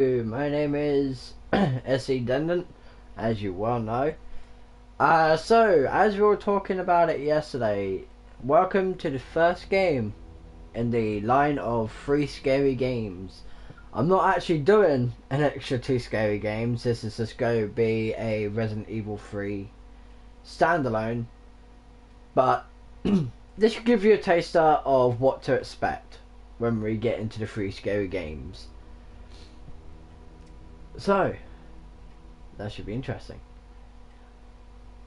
My name is Scdendant, as you well know. So, as we were talking about it yesterday, welcome to the first game in the line of 3 scary games. I'm not actually doing an extra 2 scary games. This is just going to be a Resident Evil 3 standalone. But this should give you a taster of what to expect when we get into the 3 scary games. So, that should be interesting.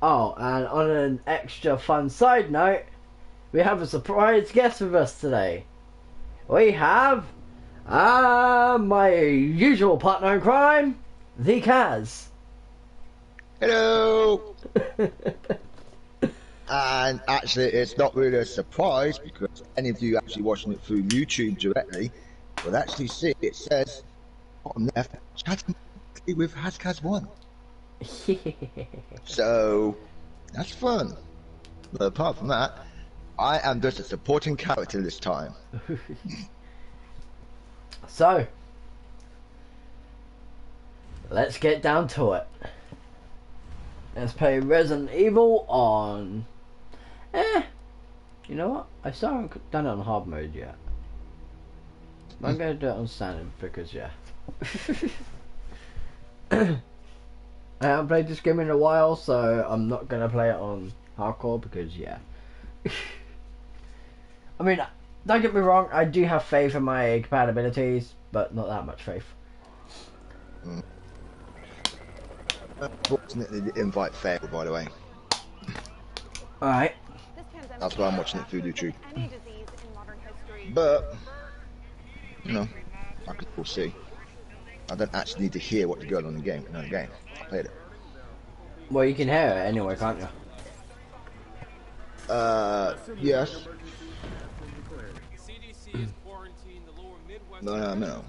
Oh, and on an extra fun side note, we have a surprise guest with us today. We have my usual partner in crime, the Kaz. Hello! And actually, it's not really a surprise because any of you actually watching it through YouTube directly will actually see it says on left, chatting with Haskaz1. So, that's fun. But apart from that, I am just a supporting character this time. So, let's get down to it. Let's play Resident Evil on... You know what? I still haven't done it on hard mode yet. I'm going to do it on standard because, yeah. I haven't played this game in a while, so I'm not going to play it on hardcore because, yeah. I mean, don't get me wrong, I do have faith in my compatibilities, but not that much faith. Unfortunately, the invite failed, by the way. Alright. That's why I'm watching it through YouTube. But, you know, I can still see. I don't actually need to hear what's going on in the game. I played it. Well, you can hear it anyway, can't you? Yes. No.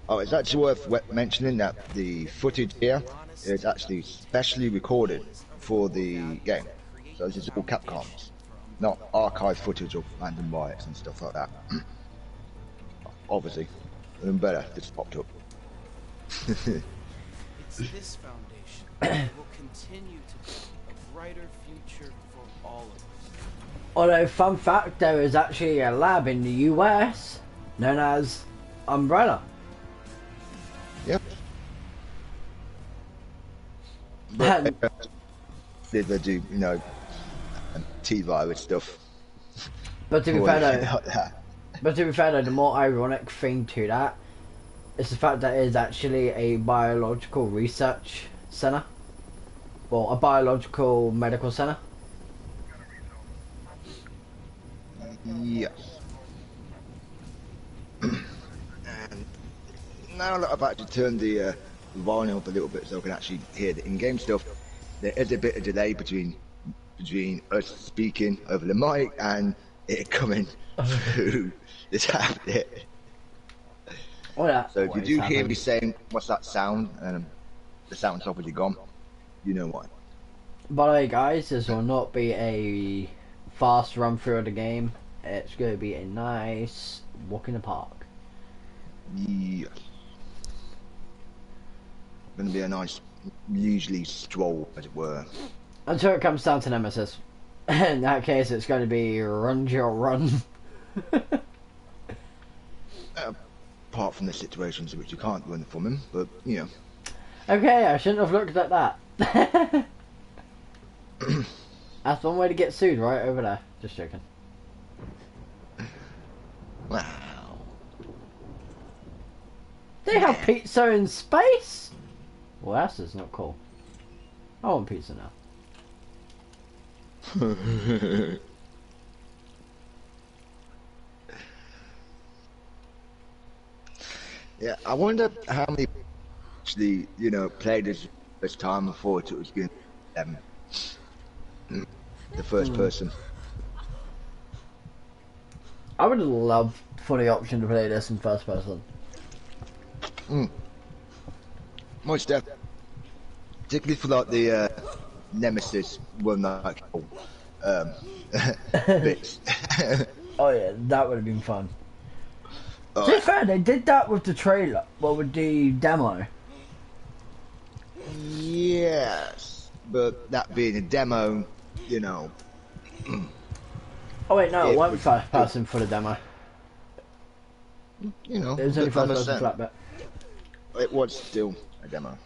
Oh, it's actually worth mentioning that the footage here is actually specially recorded for the game. So this is all Capcom's, not archive footage of random riots and stuff like that. Obviously, even better, this popped up. It's this foundation that will continue to build a brighter future for all of us. Although, fun fact, there is actually a lab in the US known as Umbrella. Yep. But did they do, you know, T-virus stuff? But to be fair though, the more ironic thing to that is the fact that it is actually a biological research center. Well, a biological medical center. Yes. And now that I've actually turned the volume up a little bit so I can actually hear the in-game stuff, there is a bit of delay between us speaking over the mic and it coming through the tablet. Oh, yeah. So if you do hear me saying, what's that sound, and the sound's obviously gone, you know why. By the way, guys, this will not be a fast run through of the game. It's going to be a nice walk in the park. Yes. Going to be a nice, leisurely stroll, as it were. Until it comes down to Nemesis. In that case, it's going to be run your run. Apart from the situations in which you can't run from him, but, you know. Okay, I shouldn't have looked at that. That's one way to get sued, right over there. Just joking. Wow. They have pizza in space? Well, that's just not cool. I want pizza now. Yeah, I wonder how many actually, you know, played this time and thought it was good. The first person. I would love for the option to play this in first person. Most definitely. Particularly for like the Nemesis one like bits. Oh yeah, that would have been fun. To be fair, they did that with the trailer, well, with the demo. Yes, but that being a demo, you know, Oh wait, no, it it wasn't was first still, person for the demo. you know, It was a only bit first person for promising. that bit. It was still a demo.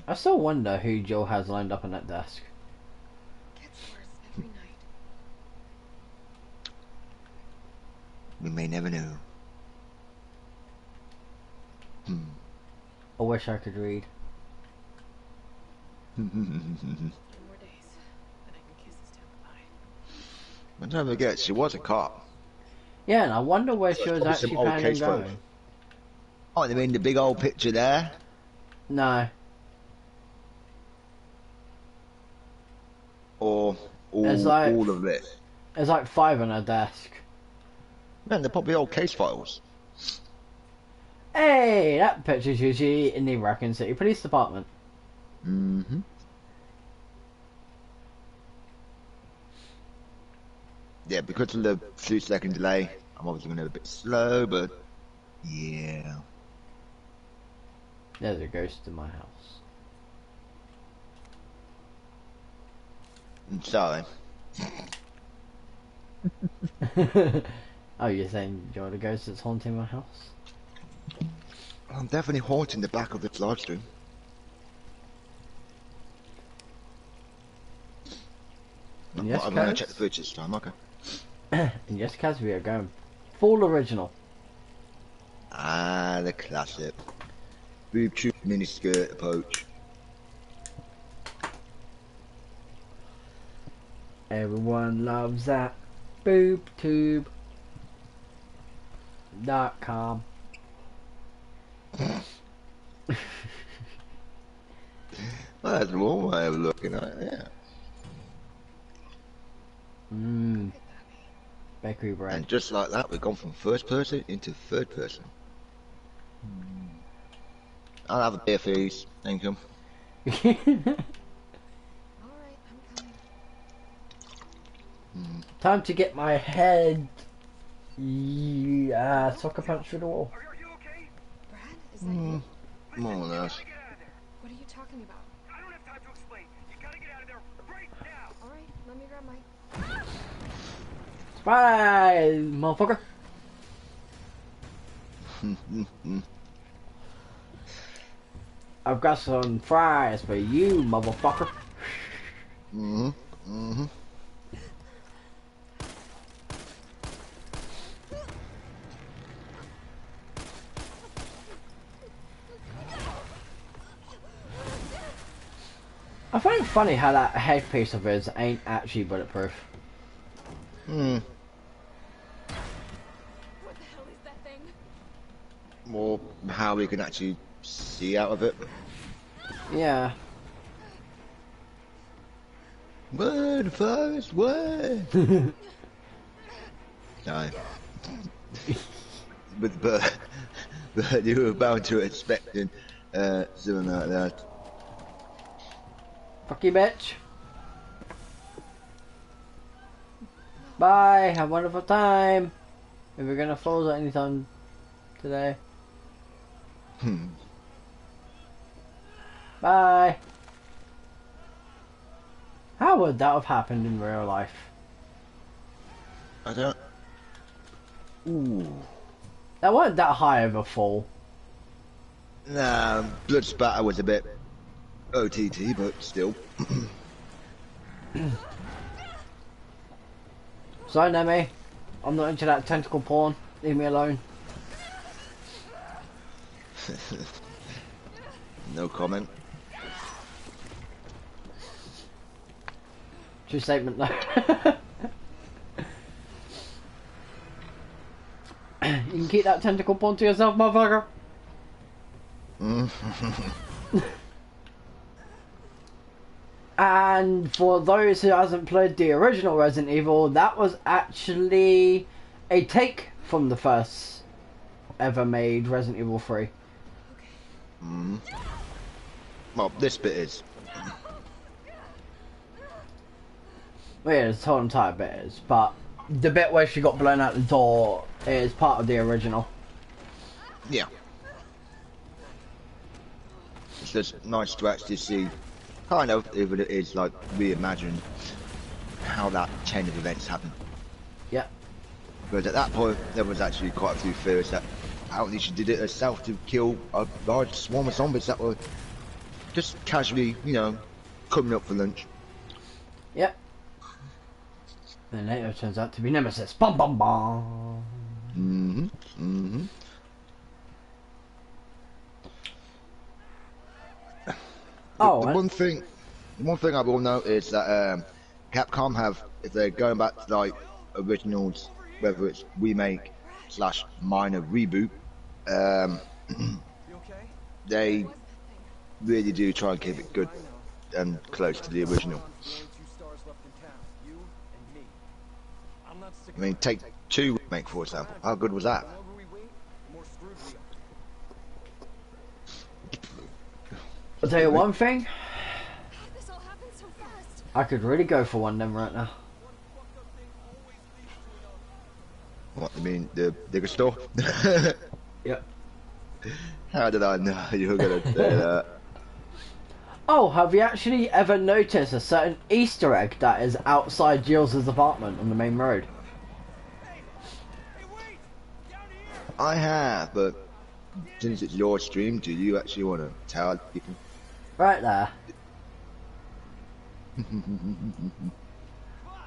I still wonder who Joe has lined up on that desk. Gets worse every night. We may never know. I wish I could read. 10 more days, then I can kiss this town goodbye. But don't forget, she was a cop. Yeah, and I wonder where So she it's was probably some actually old planning on case photos. going. Oh, you mean the big old picture there? No, Or There's like- all of it? there's like 5 on her desk. Man, they're probably old case files. Hey, that picture's usually in the Raccoon City Police Department. Mm-hmm. Yeah, because of the 3-second delay, I'm obviously going to be a bit slow, but yeah. There's a ghost in my house. I'm sorry. Oh, you're saying you're the ghost that's haunting my house? I'm definitely haunting the back of this live stream. Yes, I'm going to Kaz? check the footage this time, okay. And yes, Kaz, we are going full original. Ah, the classic. Boob tube miniskirt approach. Everyone loves that boobtube.com. Well, that's one way of looking at it, yeah. Mmm. Bakery bread. And just like that, we've gone from first person into third person. I'll have a beer, please. Thank you. Alright, I'm coming. Time to get my head soccer punch through the wall. Are you okay? Brad, is that you? More or less. Get out of there. What are you talking about? I don't have time to explain. You gotta get out of there right now. Alright, let me grab my... Bye, motherfucker. I've got some fries for you, motherfucker. I find it funny how that headpiece of his ain't actually bulletproof. What the hell is that thing? Or how we can actually see out of it. Yeah. Word, first word. No. but you were bound to expecting something like that. Fuck you, bitch. Bye. Have a wonderful time. If we're gonna fall at any time today. Bye. How would that have happened in real life? I don't. Ooh. That wasn't that high of a fall. Nah, blood spatter was a bit OTT, but still. Sorry, Nemi. I'm not into that tentacle porn. Leave me alone. No comment. True statement, though. You can keep that tentacle porn to yourself, motherfucker. And for those who hasn't played the original Resident Evil, that was actually a take from the first ever made Resident Evil 3. Well, this bit is. Well, yeah, the whole entire bit is, but the bit where she got blown out the door is part of the original. Yeah. It's just nice to actually see, kind of, even it is like reimagine how that chain of events happened. Yeah. Because at that point, there was actually quite a few theories that apparently she did it herself to kill a large swarm of zombies that were just casually, you know, coming up for lunch. Yep. Then later it turns out to be Nemesis. Bum bum bum. Oh, The one thing I will note is that Capcom have, if they're going back to like originals, whether it's remake slash minor reboot, they really do try and keep it good and close to the original. I mean, take 2 remake for example. How good was that? I'll tell you one thing. This all happened so fast. I could really go for one of them right now. What, you mean the liquor store? Yep. How did I know you were gonna say that? Oh, have you actually ever noticed a certain Easter egg that is outside Jill's apartment on the main road? I have, but since it's your stream, do you actually want to tell people? Right there.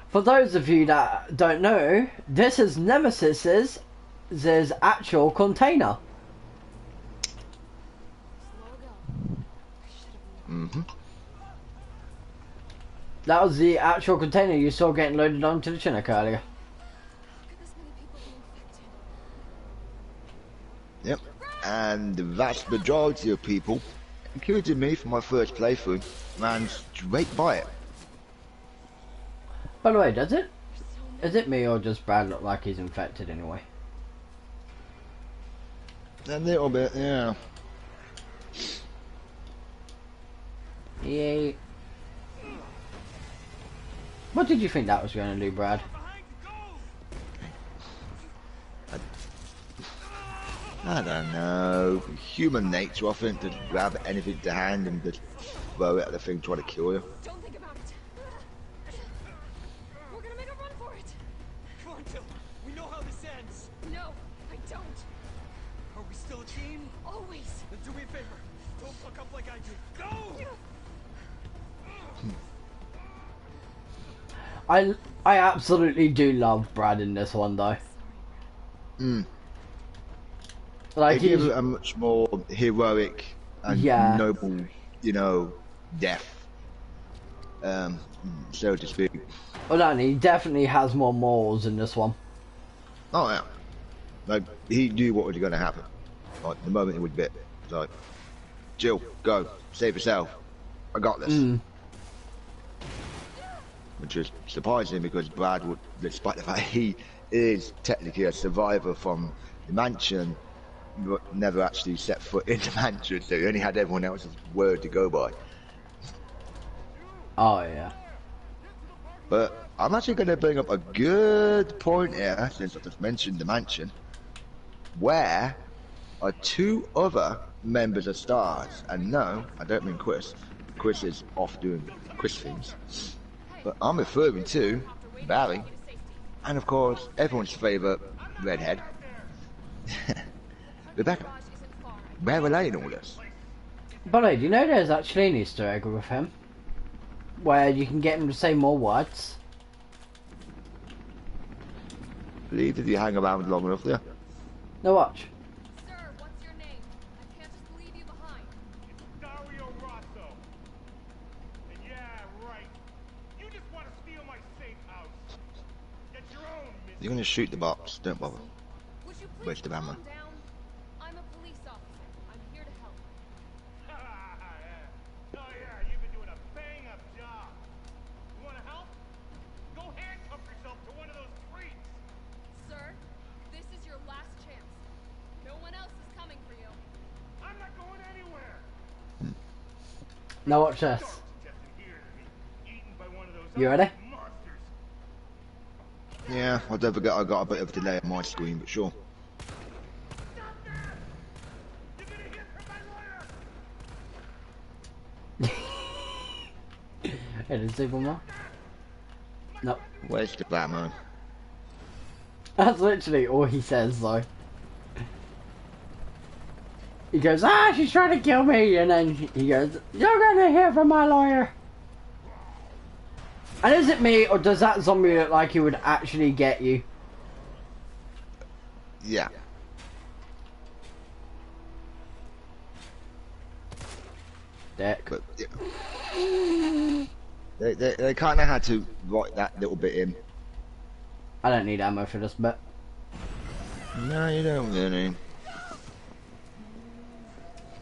For those of you that don't know, this is Nemesis's actual container. That was the actual container you saw getting loaded onto the Chinook earlier. Yep. And the vast majority of people, including me for my first playthrough, ran straight by it. By the way, does it? Is it me or does Brad look like he's infected anyway? A little bit, yeah. Yeah. What did you think that was going to do, Brad? I don't know. Human nature, I think, to grab anything to hand and just throw it at the thing trying to kill you. Don't think about it. We're gonna make a run for it. Come on, Jill. We know how this ends. No, I don't. Are we still a team? Always. Then do me a favor. Don't fuck up like I did. Go! I absolutely do love Brad in this one though. Like They give it a much more heroic and noble, you know, death, so to speak. Well, no, he definitely has more morals in this one. Oh yeah, like he knew what was going to happen. Like the moment he was bit, it's like, Jill, go save yourself. I got this. Which is surprising because Brad would, despite the fact he is technically a survivor from the mansion, but never actually set foot in the mansion, so he only had everyone else's word to go by. Oh yeah. But I'm actually going to bring up a good point here, since I just mentioned the mansion, where are 2 other members of STARS, and no, I don't mean Chris. Chris is off doing Chris things. But I'm referring to Barry, and of course, everyone's favourite redhead, Rebecca. Where are they in all this? By the way, do you know there's actually an Easter egg with him? Where you can get him to say more words? I believe if you hang around long enough there. Now watch. Sir, what's your name? I can't just leave you behind. Dario Rosso. And yeah, right. You just want to steal my safe house. Get your own, miss. You're going to shoot the box, don't bother. Would you please Waste of ammo. calm down? I'm a police officer. I'm here to help. Oh yeah, you've been doing a bang-up job. You want to help? Go handcuff yourself to one of those freaks. Sir, this is your last chance. No one else is coming for you. I'm not going anywhere. Now watch this. Just in here to be eaten by one of those You ready? monsters. Yeah, I don't forget I got a bit of a delay on my screen, but sure. You're gonna hear from my lawyer! Hey, there's even more. No. Where's the Batman? That's literally all he says, though. He goes, ah, she's trying to kill me, and then he goes, you're gonna hear from my lawyer. And is it me, or does that zombie look like he would actually get you? Yeah. Dick. But yeah. They kind of had to write that little bit in. I don't need ammo for this bit. No, you don't really.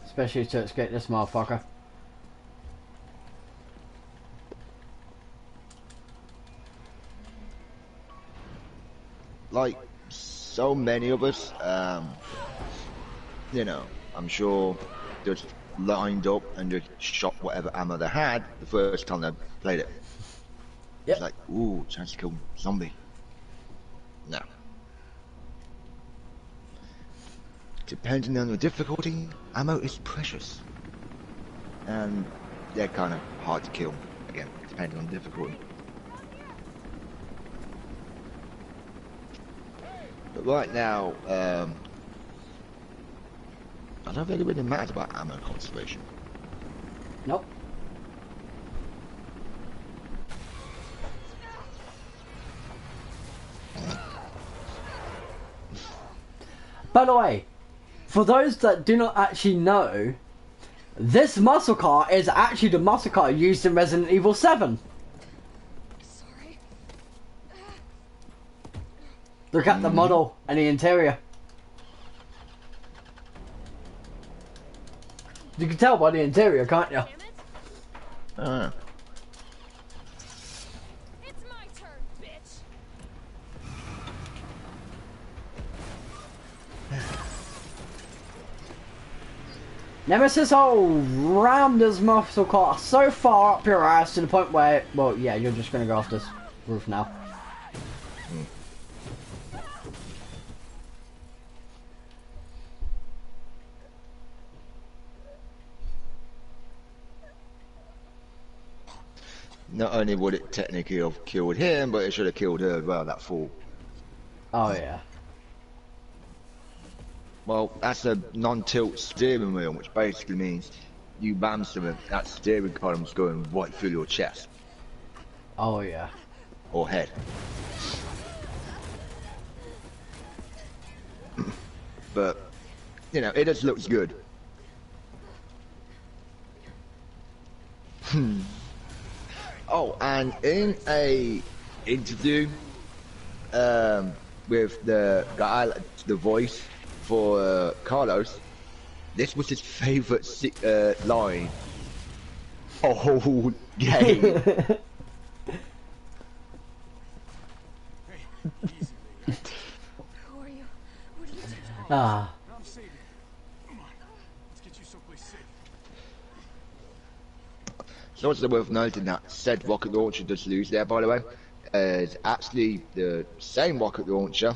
Especially to escape this motherfucker. Like so many of us, you know, I'm sure just lined up and just shot whatever ammo they had the first time they played it. Yep. It's like, ooh, chance to kill zombie. No. Depending on the difficulty, ammo is precious. And they're kind of hard to kill, again, depending on the difficulty. But right now, I don't really matter about ammo conservation. Nope. By the way, for those that do not actually know, this muscle car is actually the muscle car used in Resident Evil 7. Sorry. Look at the model and the interior. You can tell by the interior, can't you? Damn it. Ah. It's my turn, bitch. Nemesis will ram this muscle car so far up your ass to the point where, well, yeah, you're just gonna go off this roof now. Not only would it technically have killed him, but it should have killed her as well, that fool. Oh yeah. Well, that's a non-tilt steering wheel, which basically means you bam something, that steering column's going right through your chest. Oh yeah. Or head. But, you know, it just looks good. Oh, and in a interview with the guy, the voice for Carlos, this was his favourite line. Oh, game. Hey, easy, lady. Who are you? What are you doing? Ah. I'm saving you. Come on. Let's get you someplace safe. It's also worth noting that said rocket launcher does lose there, by the way. It's actually the same rocket launcher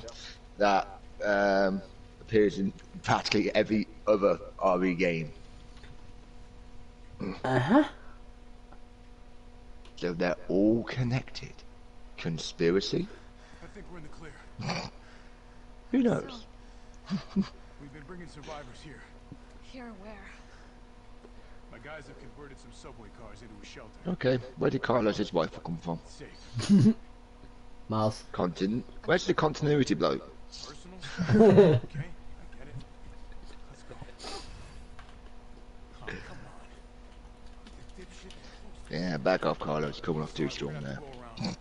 that appears in practically every other RE game. Uh-huh. So they're all connected. Conspiracy? I think we're in the clear. Who knows? We've been bringing survivors here. Here where? My guys have converted some subway cars into a shelter. Okay, where did Carlos's wife come from? Safe. Miles. Continent. Where's the continuity bloke? Personal? Okay, I get it. Let's go. Oh, come on. This dipshit is close. Yeah, back off, Carlos. Coming off too strong there. Go around.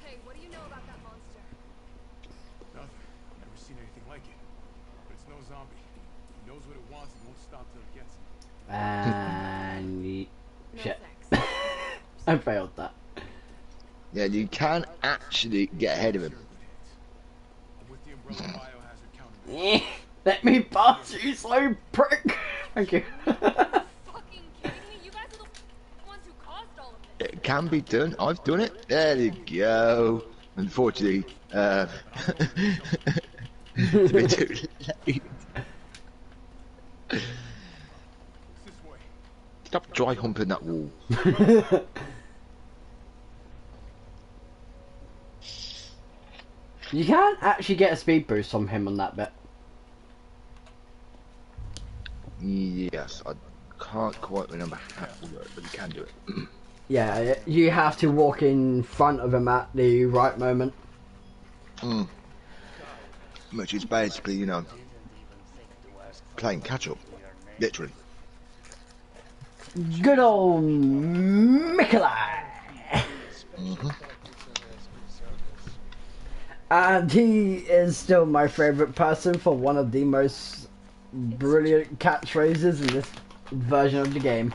Hey, what do you know about that monster? Nothing. Never seen anything like it. But it's no zombie. He knows what it wants and won't stop till it gets it. And No shit. thanks. I failed that. Yeah, you can actually get ahead of him. I'm with the umbrella biohazard countermeasure. Let me pass, you slow prick. Thank you. Fucking kidding me? You guys are the ones who caused all of this. It can be done. I've done it. There you go. Unfortunately, it's a bit too late. It's this way. Stop dry humping that wall. You can actually get a speed boost from him on that bit. Yes, I can't quite remember how to work, but you can do it. Yeah, you have to walk in front of him at the right moment. Which is basically, you know, playing catch up, literally. Good old Mikolai! And he is still my favourite person for one of the most brilliant catchphrases in this version of the game.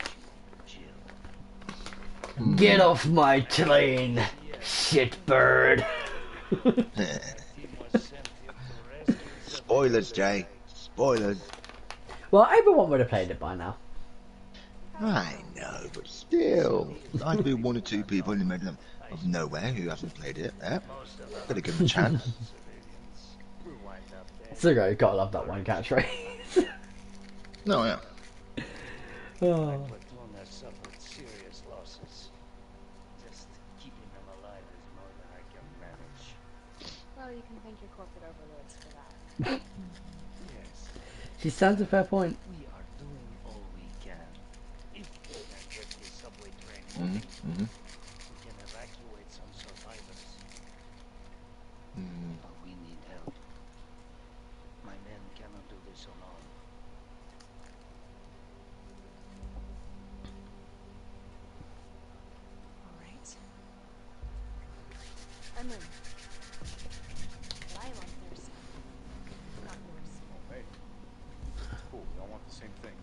Get off my train, shitbird! Spoilers, Jay. Spoilers. Well, everyone would have played it by now. I know, but still. I'd be one or two people in the middle of nowhere who hasn't played it. Gotta give them a chance. So you gotta love that one catchphrase. No, yeah. Oh. Platoon has suffered serious losses. Just keeping them alive is more than I can manage. Well, you can thank your corporate overlords for that. Yes, She stands a fair point. we are doing all we can. If we can get this subway train moving, we can evacuate some survivors. But we need help. My men cannot do this alone. All right. I'm in. Lyle on their side. Not yours. Hey. Cool, we all want the same thing.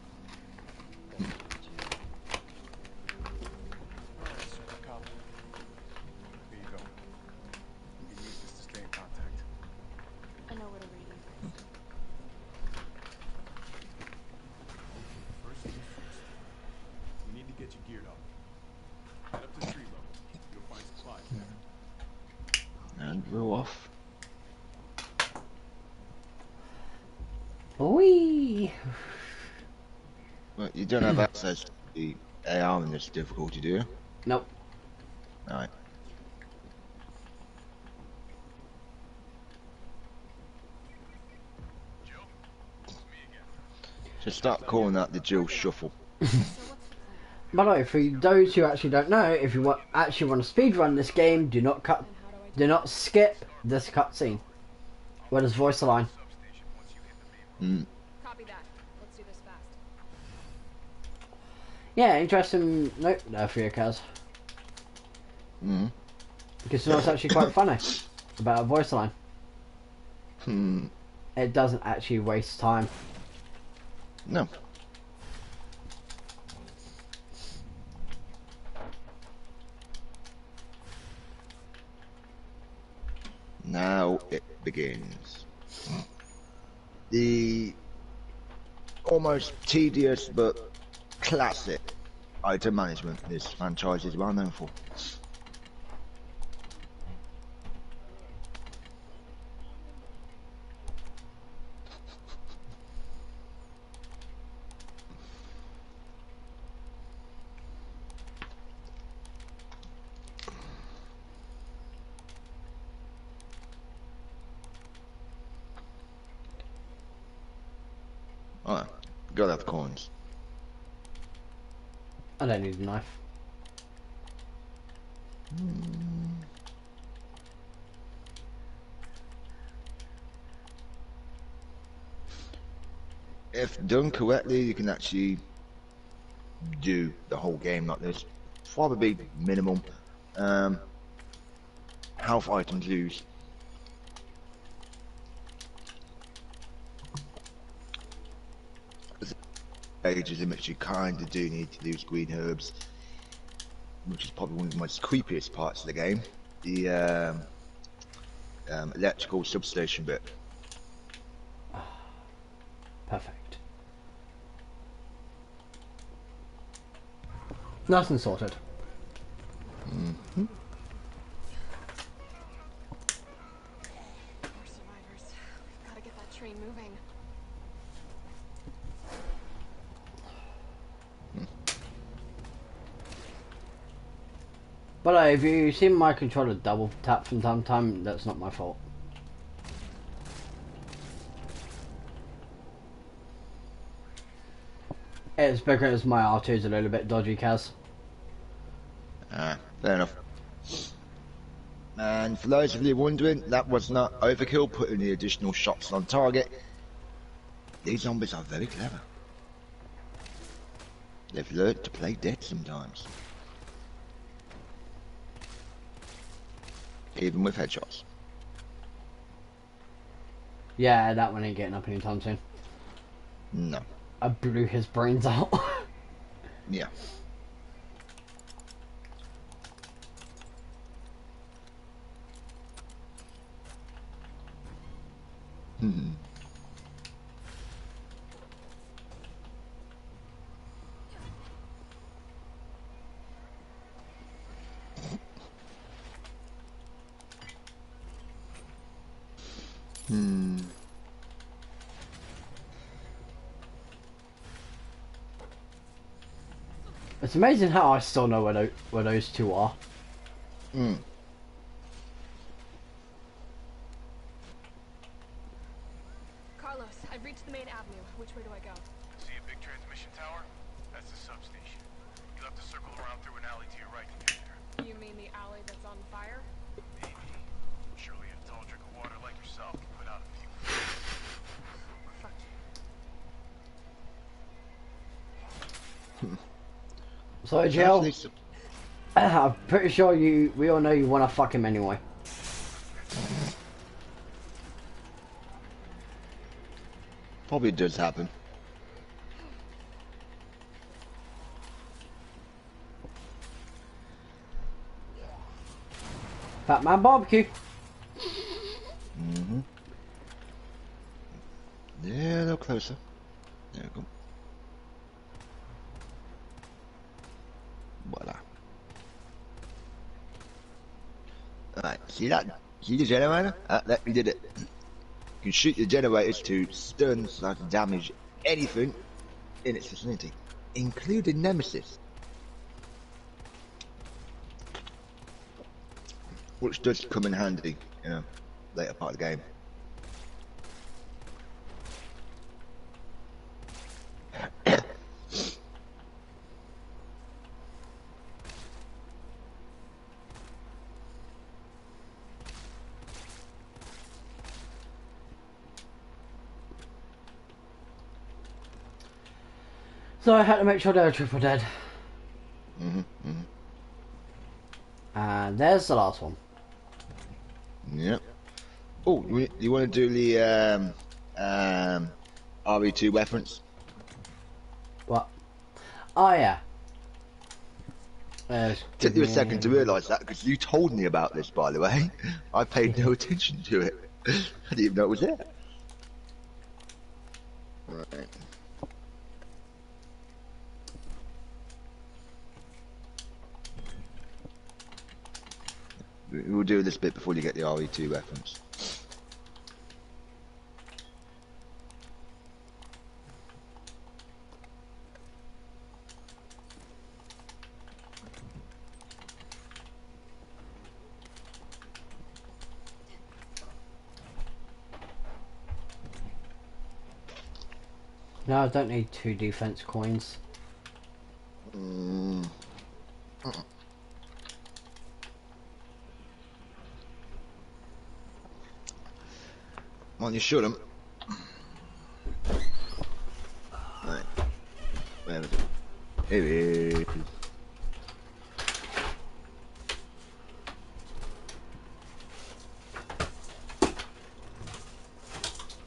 Alright, Super Cop. Here you go. You can use this to stay in contact. I know where to read you. First things first. We need to get you geared up. Head up to tree level. You'll find supplies there. And we're off. Whee! Well, you don't have access to the AR in this difficulty, do you? Nope. Alright. Just start calling that the Jill Shuffle. By the way, for those who actually don't know, if you actually want to speedrun this game, do not skip this cutscene. Where there's voice line. Copy that. Let's do this fast. Yeah, interesting note there for you, Kaz. Because you know it's actually quite funny about a voice line. It doesn't actually waste time. No. Now it begins. The almost tedious but classic item management this franchise is well known for. Alright, gotta have coins. I don't need a knife. If done correctly, you can actually do the whole game like this. Probably minimum health items used. Stages in which you kind of do need to use green herbs, which is probably one of the most creepiest parts of the game. The electrical substation bit. Perfect. Nice and sorted. train moving. But if you see my controller double tap from time to time, that's not my fault. It's because my R2 is a little bit dodgy, Kaz. Fair enough. And for those of you wondering, that was not overkill, putting the additional shots on target. These zombies are very clever. They've learnt to play dead sometimes. Even with headshots. Yeah, that one ain't getting up anytime soon. No. I blew his brains out. Yeah. Hmm. Hmm. It's amazing how I still know where those two are. Hmm. Carlos, I've reached the main avenue. Which way do I go? See a big transmission tower? That's the substation. You'll have to circle around through an alley to your right to get there. You mean the alley that's on fire? Maybe. Surely a tall drink of water like yourself can put out a few. Fuck you. So, Jill, I'm pretty sure we all know you want to fuck him anyway. Probably does happen. Fat Man Barbecue. Mm-hmm. Yeah, a little closer. There we go. Voila. Alright, see that? See the generator? That we did it. You can shoot the generators to stun so to damage anything in its vicinity, including Nemesis. Which does come in handy, you know, later part of the game. So I had to make sure they were triple dead. And there's the last one. Yep. Oh, you want to do the RE2 reference? What? Oh yeah. Took you a second to realise that because you told me about this, by the way. I paid no attention to it. I didn't even know it was there. Right. We'll do this bit before you get the RE2 reference. No, I don't need 2 defense coins. Well, you shouldn't. Right. Where is it? Here it is.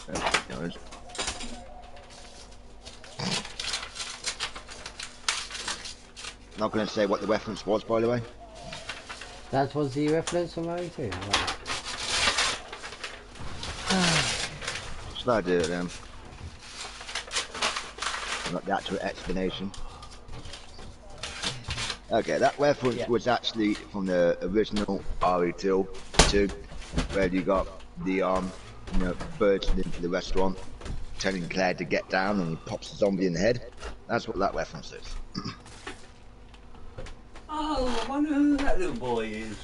There it is. Not going to say what the reference was, by the way. That was the reference from OE2. Should I do it then? Not the actual explanation. Okay, that reference was actually from the original RE2, where you got the you know, bursting into the restaurant, telling Claire to get down, and he pops the zombie in the head. That's what that reference is. Oh, I wonder who that little boy is.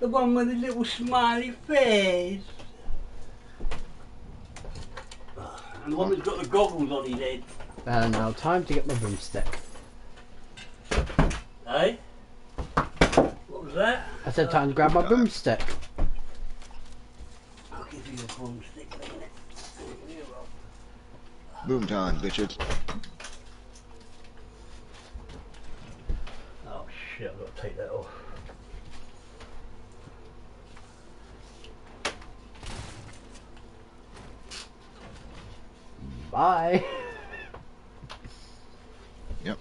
The one with the little smiley face. And the one that's got the goggles on his head. Now time to get my broomstick. Eh? What was that? I said time to grab my broomstick. I'll give you a broomstick in a minute. Boom time, Richard. Oh shit, I've got to take that off. Bye. Yep.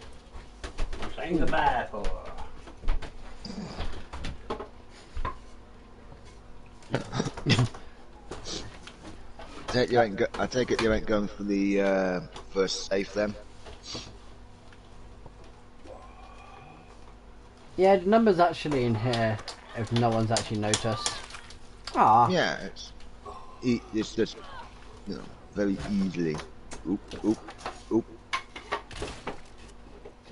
I'm saying goodbye for her. I take it you ain't going for the first safe then? Yeah, the number's actually in here. If no one's actually noticed. Ah. Yeah, it's just, you know, very easily. Oop, oop, oop.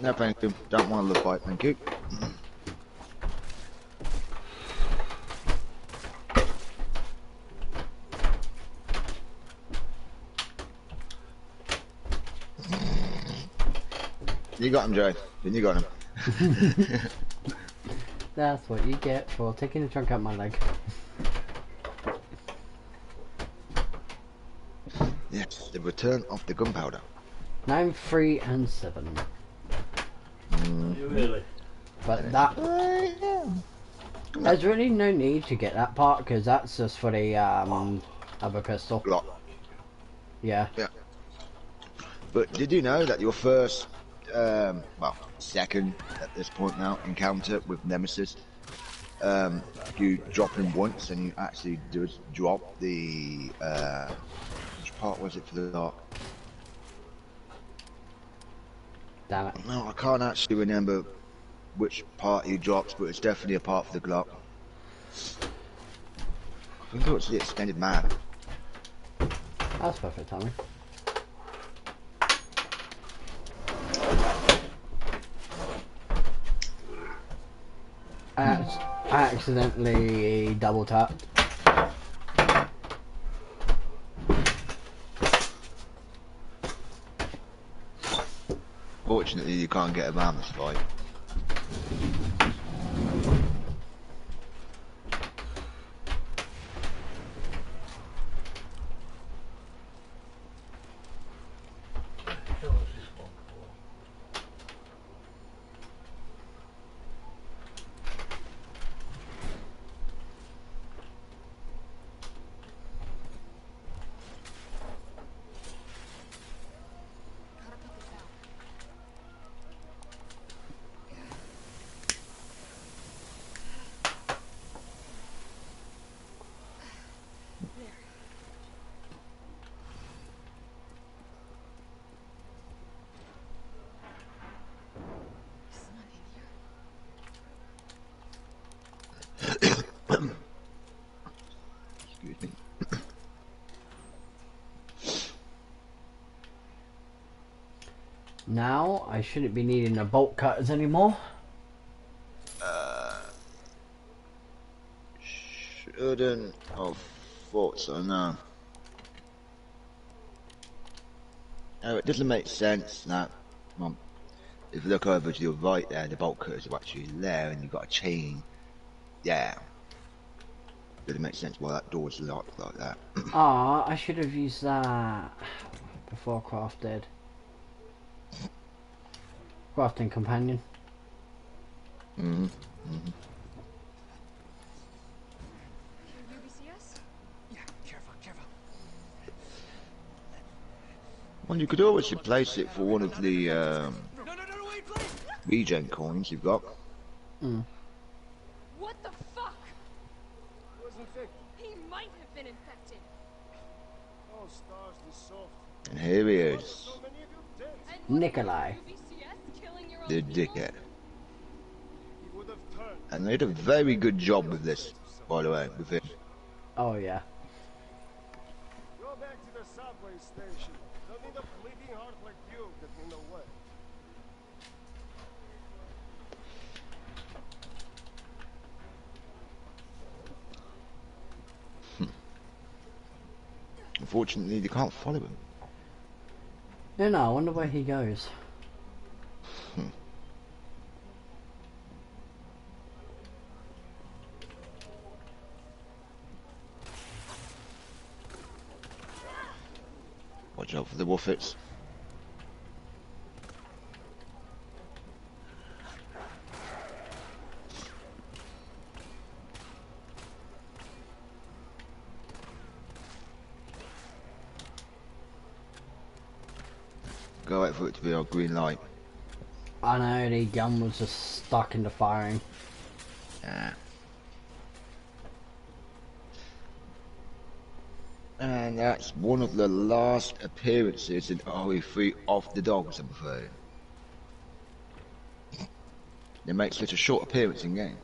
No, thank you. Don't want to look bite, thank you. You got him, Joe. You got him. That's what you get for taking the chunk out my leg. Yes, the return of the gunpowder. 9, 3, and 7. Really? But that... There's really no need to get that part, because that's just for the other pistol. Glock. Yeah. Yeah. But did you know that your first, well, second at this point now, encounter with Nemesis, you drop him once and you actually do drop the, which part was it for the Glock? Damn it. No, I can't actually remember which part he drops, but it's definitely a part for the Glock. I think it was the extended mag. That's perfect timing. I accidentally double tapped. Fortunately, you can't get around this fight. Excuse me. Now I shouldn't be needing the bolt cutters anymore. Shouldn't have thought so, no. No, it doesn't make sense that, well, if you look over to your right there, the bolt cutters are actually there and you've got a chain. Yeah. Doesn't make sense why that door's locked like that. Ah, I should have used that before crafted. Crafting companion. Mm-hmm. UBCS? Yeah, careful, careful. Well, you could always replace it for one of the No, wait, please! regen coins you've got. Mm. What the fuck? He was infected. He might have been infected. Oh, stars, this soft. And here he is, So many of you dead. And Nikolai. UBCS killing your own the people? dickhead. He would have turned. And they did a very good job with this, by the way, with him. Oh yeah. back to the subway station. Don't need a bleeding heart like you get in the way. Unfortunately, they can't follow him. No, I wonder where he goes. Watch out for the woofits. Go wait for it to be our green light. I know, the gun was just stuck in the firing. Yeah. And that's one of the last appearances in RE3 of the dogs, I'm afraid. They make such a short appearance in game.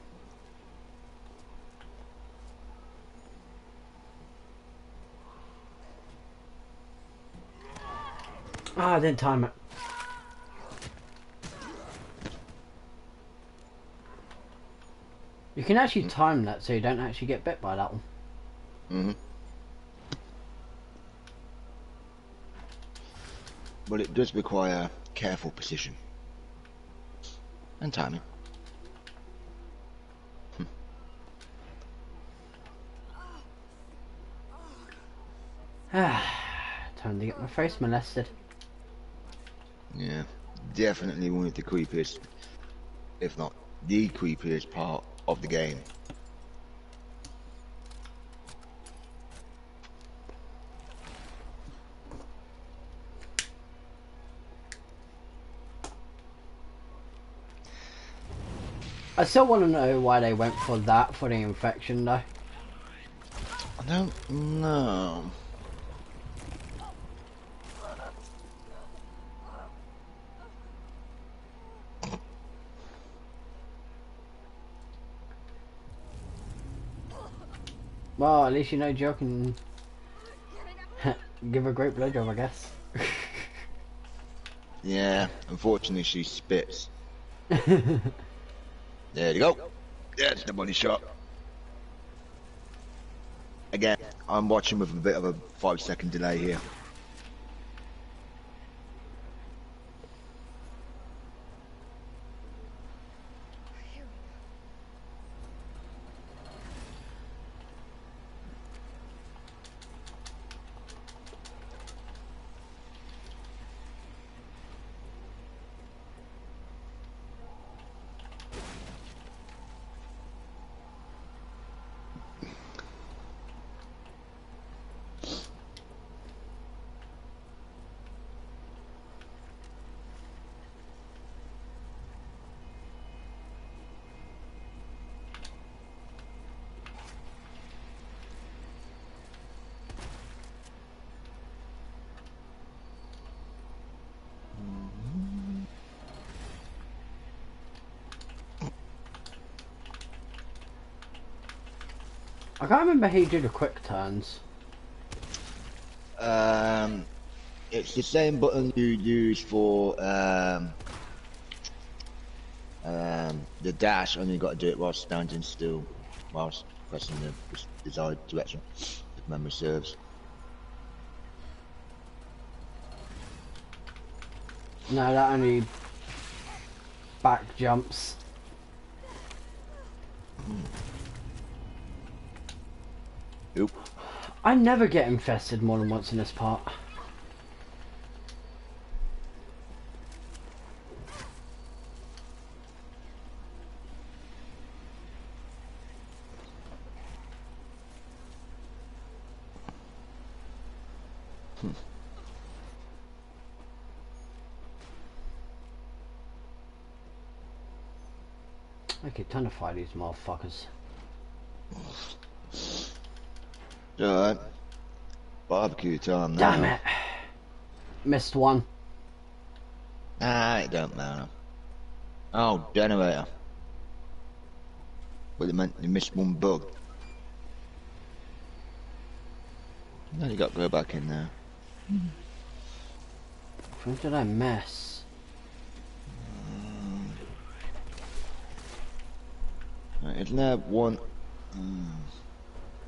Ah, I didn't time it. You can actually time that so you don't actually get bit by that one. Mm-hmm. But it does require careful precision. And timing. Time to get my face molested. Yeah, definitely one of the creepiest, if not the creepiest part of the game. I still want to know why they went for that for the infection though. I don't know. Well, at least you know Joe can give a great blowjob, I guess. Yeah, unfortunately she spits. There you go. That's the body shot. Again, I'm watching with a bit of a 5-second delay here. I can't remember how you do the quick turns. It's the same button you use for the dash, only you got to do it whilst standing still, whilst pressing the desired direction, if memory serves. No, that only back jumps. Oop. I never get infested more than once in this part. Okay, time to fight these motherfuckers. Alright. Barbecue time now. Damn it! Missed one. Ah, it don't matter. Oh, generator. But it meant you missed one bug. Now you got to go back in there. What did I miss? Right, isn't there one?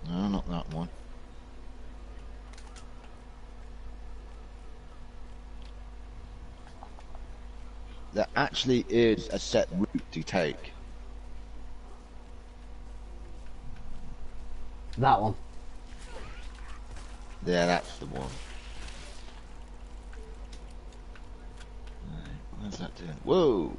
No, not that one. There actually is a set route to take. That one. Yeah, that's the one. Right, where's that doing? Whoa!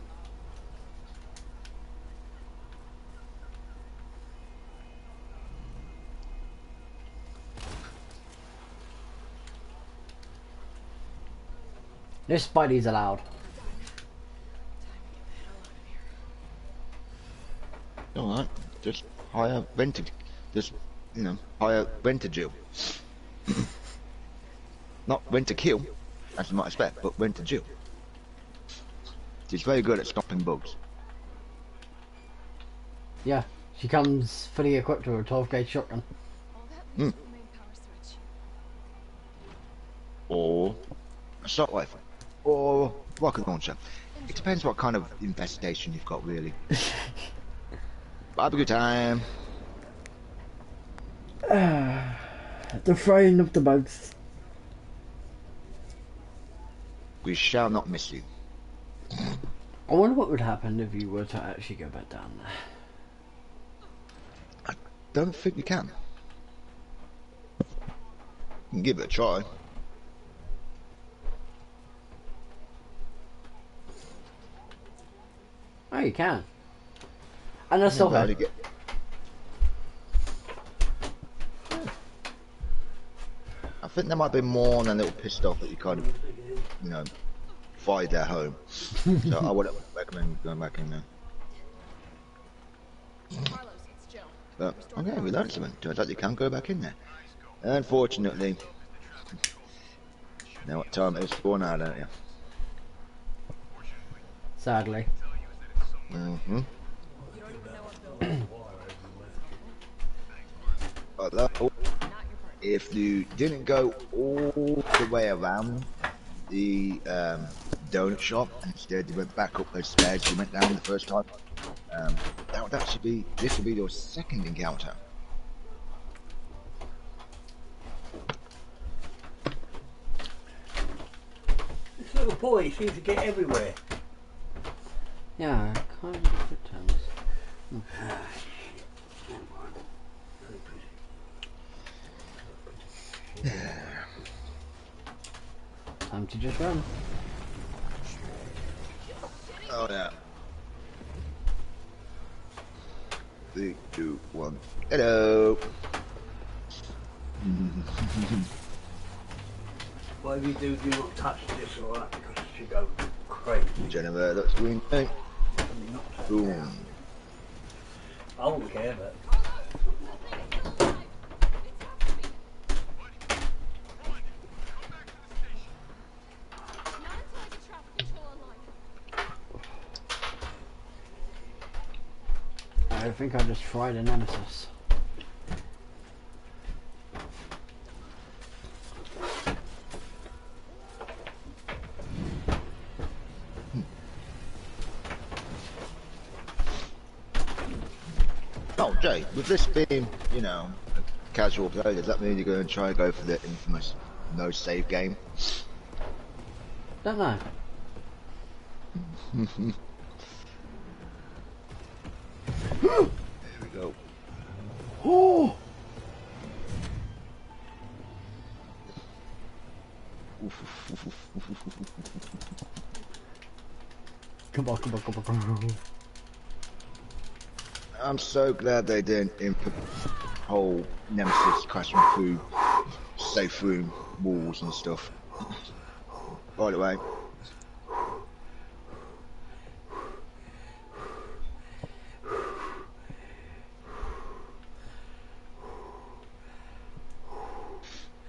No Spideys allowed. Alright, just hire rented. Just, you know, hire rent a Jill. Not rent a kill, as you might expect, but rent a Jill. She's very good at stopping bugs. Yeah, she comes fully equipped with a 12 gauge shotgun. All that leads to the main power switch. Or a assault rifle. Or rocket launcher. It depends what kind of infestation you've got, really. Barbecue time! The frying of the bugs. We shall not miss you. I wonder what would happen if you were to actually go back down there. I don't think we can. You can give it a try. Oh, you can. And that's still Only here. get- I think they might be more than a little pissed off that you kind of, you know, fired their home. So I wouldn't recommend going back in there. Carlos, it's Jill. But okay, we learned something. Turns out you can go back in there. Unfortunately, you know what time it is for now, don't you? Sadly. Mm-hmm. Although, if you didn't go all the way around the donut shop and instead you went back up those stairs you went down the first time, that would actually be, this would be your second encounter. This little boy seems to get everywhere. Yeah, kind of good times. Time to just run. Oh yeah. 3, 2, 1. Hello. Whatever you do, do not touch this or that because she goes crazy. Jennifer, looks green. Hey. Not Boom. I won't care, but I think I just fried a nemesis. Oh, Jay, with this being, you know, a casual play, does that mean you're going to try and go for the infamous no save game? Don't know. There we go. Oh! Come on, come on, come on, come on. I'm so glad they didn't input whole nemesis crashing through safe room walls and stuff. By the way,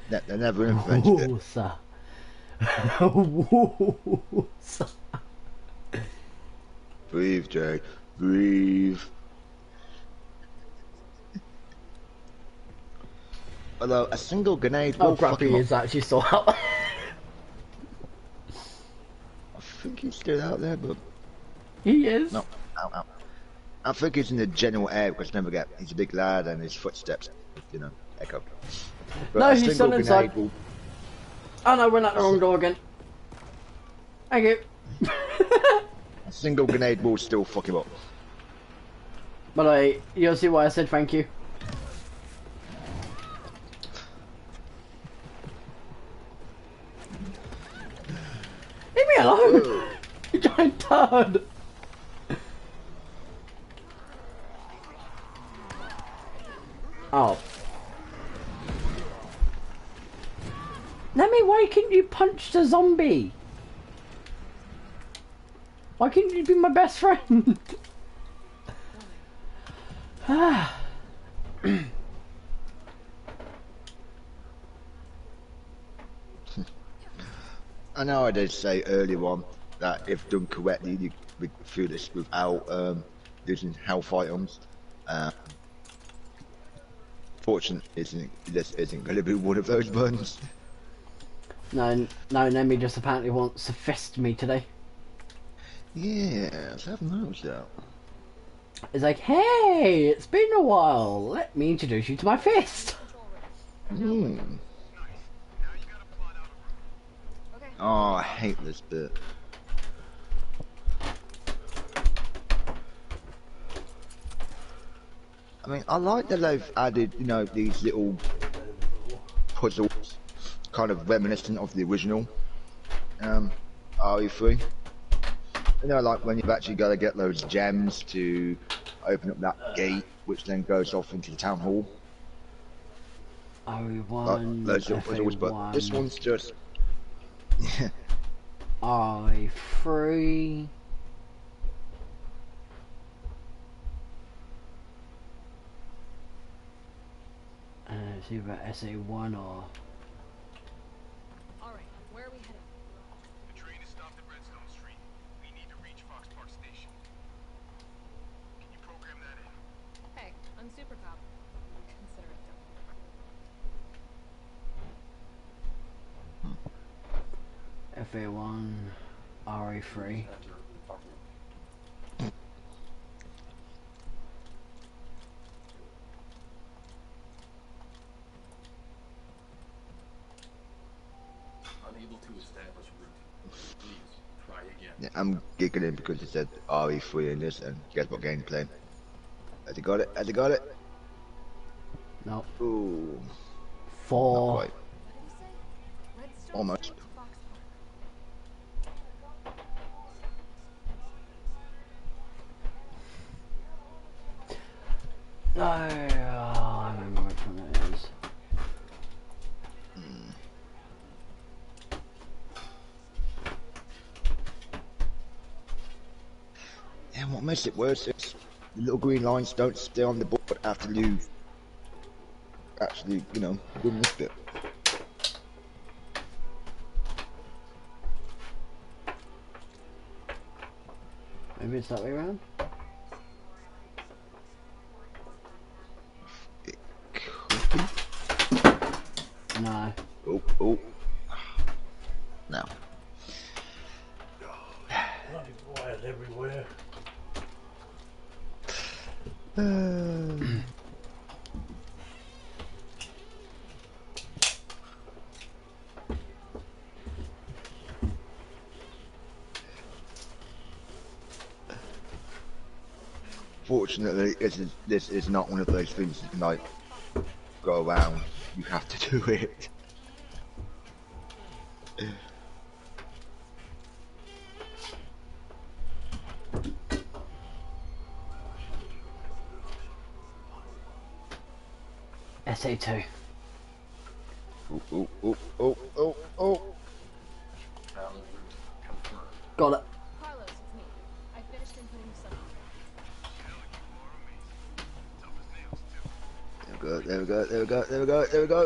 they never invented it. Woosa. Woosa. Breathe, Jay. Breathe. Although a single grenade Oh will fuck crap, him he up. is actually still out. I think he's still out there, but He is. no, out. I think he's in the general area because don't forget he's a big lad and his footsteps, you know, echo. But No, a he's single still inside. grenade will. Oh no, we're at the wrong door again. Thank you. A single grenade will still fuck him up. By the way, you'll see why I said thank you. Leave me alone! You giant turd! Oh. Nemi, why couldn't you punch the zombie? Why couldn't you be my best friend? I know I did say earlier on that if done correctly, you could through this without using health items. Fortunately, this isn't going to be one of those buttons. No, Nemi just apparently wants to fist me today. Yes, I've noticed that. It's like, hey, it's been a while. Let me introduce you to my fist. Hmm. Oh, I hate this bit. I mean, I like that they've added, you know, these little puzzles, kind of reminiscent of the original RE3. You know, like when you've actually got to get those gems to open up that gate, which then goes off into the town hall. RE1, Those little puzzles, but FA1, this one's just... RE3. It's either SA1 or... Alright, where are we headed? The train is stopped at Redstone Street. We need to reach Fox Park Station. Can you program that in? Hey, I'm Super Cop. Consider it done. FA1, RE3. Unable to establish route. Please try again. Yeah, I'm giggling because it said RE3 in this, and guess what gameplay? Has he got it? Has he got it? No. Ooh, not 4. quite. What did you say? Redstone Almost. Street to Fox Park. No, I remember which one it is. Yeah, what makes it worse is the little green lines don't stay on the board after you've actually, you know, done this bit. Maybe it's that way around? It could be. No. Oh. No. Bloody wires everywhere. Fortunately, this is not one of those things that you like go around. You have to do it. SA2. Oh. Valid route confirmed. Got it. Carlos, it's me. I finished inputting some. There we go.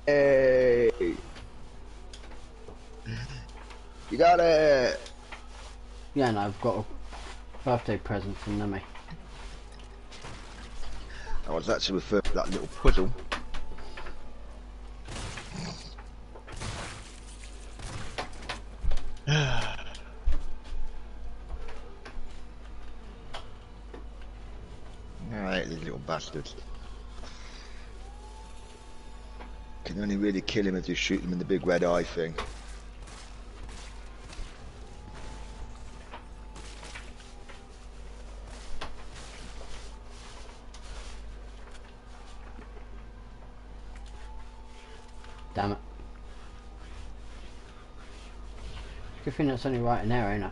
Hey! You got it! Yeah, no, I've got a birthday present from Nemi. I was actually referring to that little puzzle. bastards. Can only really kill him if you shoot him in the big red eye thing. Damn it. Good thing that's only right in there, ain't it?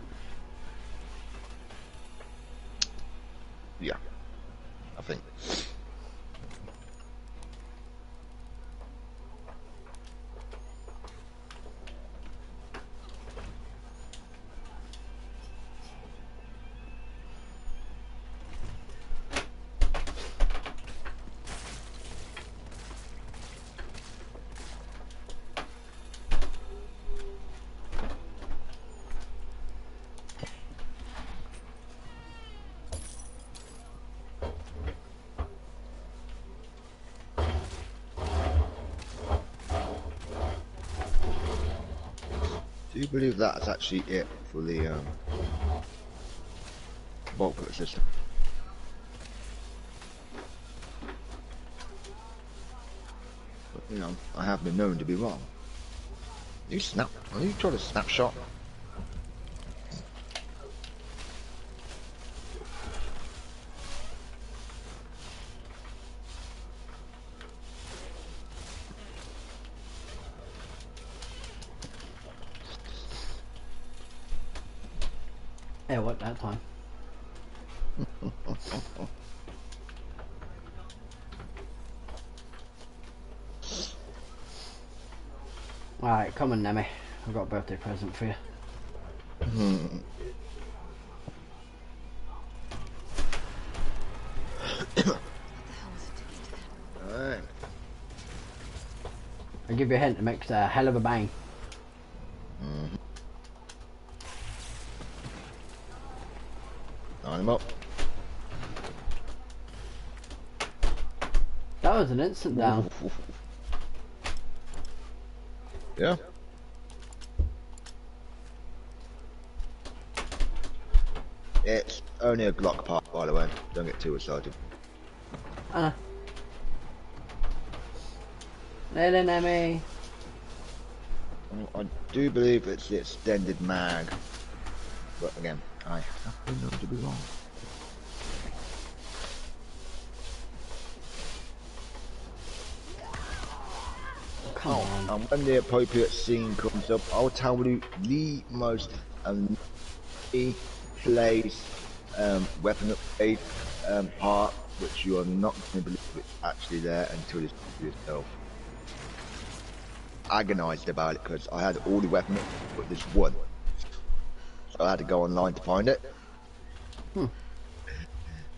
Yeah, I think. Do you believe that's actually it for the bolt put system? But, you know, I have been known to be wrong. Are you trying to snapshot? Yeah, what that time? Alright, come on, Nemi. I've got a birthday present for you. Alright. I'll give you a hint, it makes a hell of a bang. Line him up. That was an instant down. Yeah. It's only a Glock part, by the way. Don't get too excited. Little Nemi. I do believe it's the extended mag, but again, I have been known to be wrong. Come on. And when the appropriate scene comes up, I'll tell you the most place weapon upgrade part, which you are not going to believe it's actually there until it's for yourself. Agonised about it because I had all the weapons but this one, so I had to go online to find it.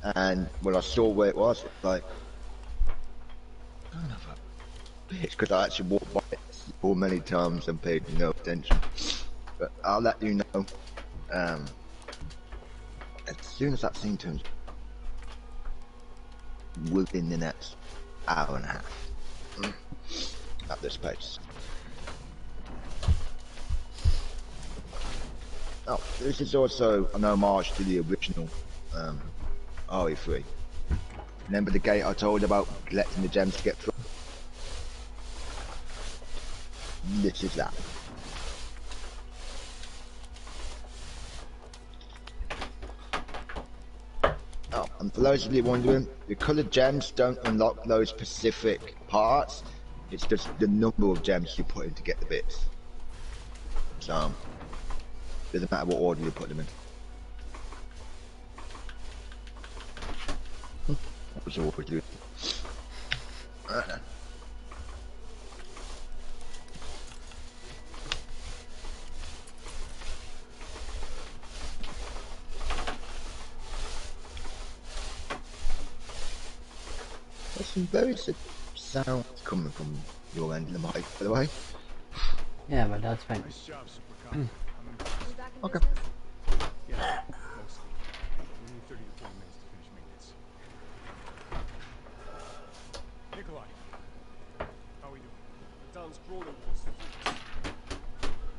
And when I saw where it was, it's like, son of a bitch, because I actually walked by it so many times and paid no attention. But I'll let you know as soon as that scene turns within the next hour and a half at this pace. Oh, this is also an homage to the original RE3. Remember the gate I told you about collecting the gems to get through? This is that. Oh, and for those of you wondering, the coloured gems don't unlock those specific parts. It's just the number of gems you put in to get the bits. So, doesn't matter what order you put them in. That was awkward, dude. There's some very sounds coming from your end of the mic, by the way. Yeah, my dad's paint. Nice job, Super Cop. Okay. Yeah, mostly. We need 30 to 40 minutes to finish maintenance. Nikolai, how are we doing? The town's crawling with us.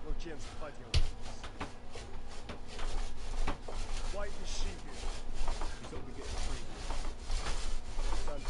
No chance of fighting on this. Why is she here? He's only getting free. Time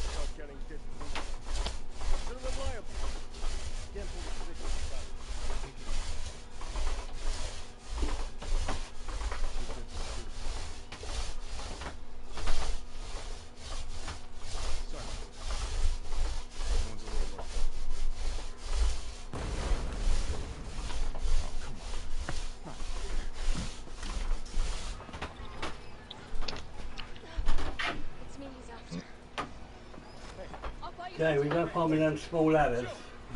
Jamie, don't find me them small ladders.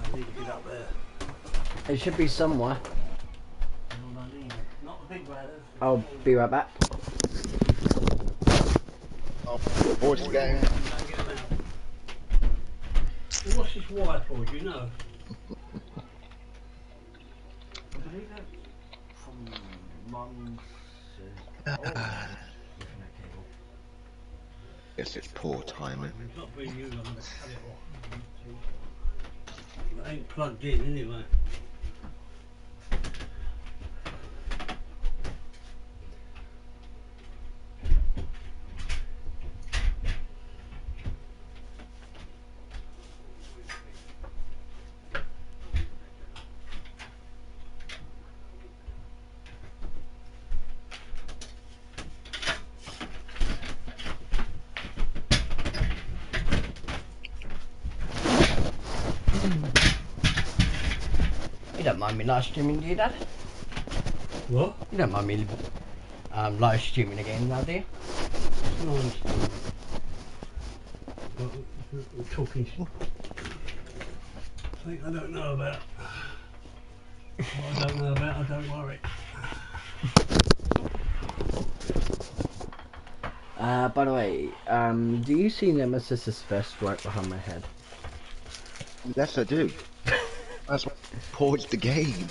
I need to get up there. It should be somewhere. Not the big ladders. I'll be right back. Oh, boys again. What's his wire for, do you know? I believe it's from Mum's. Guess it's poor timing. It's not being used, I'm going to cut it off. It ain't plugged in anyway. You don't mind me live streaming, do you, Dad? What? You don't mind me live streaming again now, do you? No, we're talking something I don't know about. What I don't know about, I don't worry. By the way, do you see Nemesis's vest right behind my head? Yes, I do. That's what paused the game.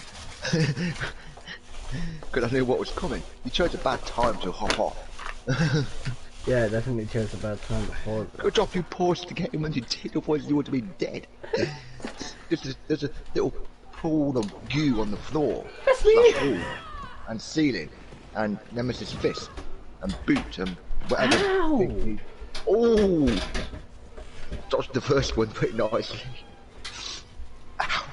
Because I knew what was coming. You chose a bad time to hop off. Yeah, definitely chose a bad time to pause. Good job you paused the game when you did, otherwise you would have been dead. There's a little pool of goo on the floor, slash wall, and ceiling, and Nemesis fist, and boot, and whatever. Ow! Oh! Dodged the first one pretty nicely. Ow.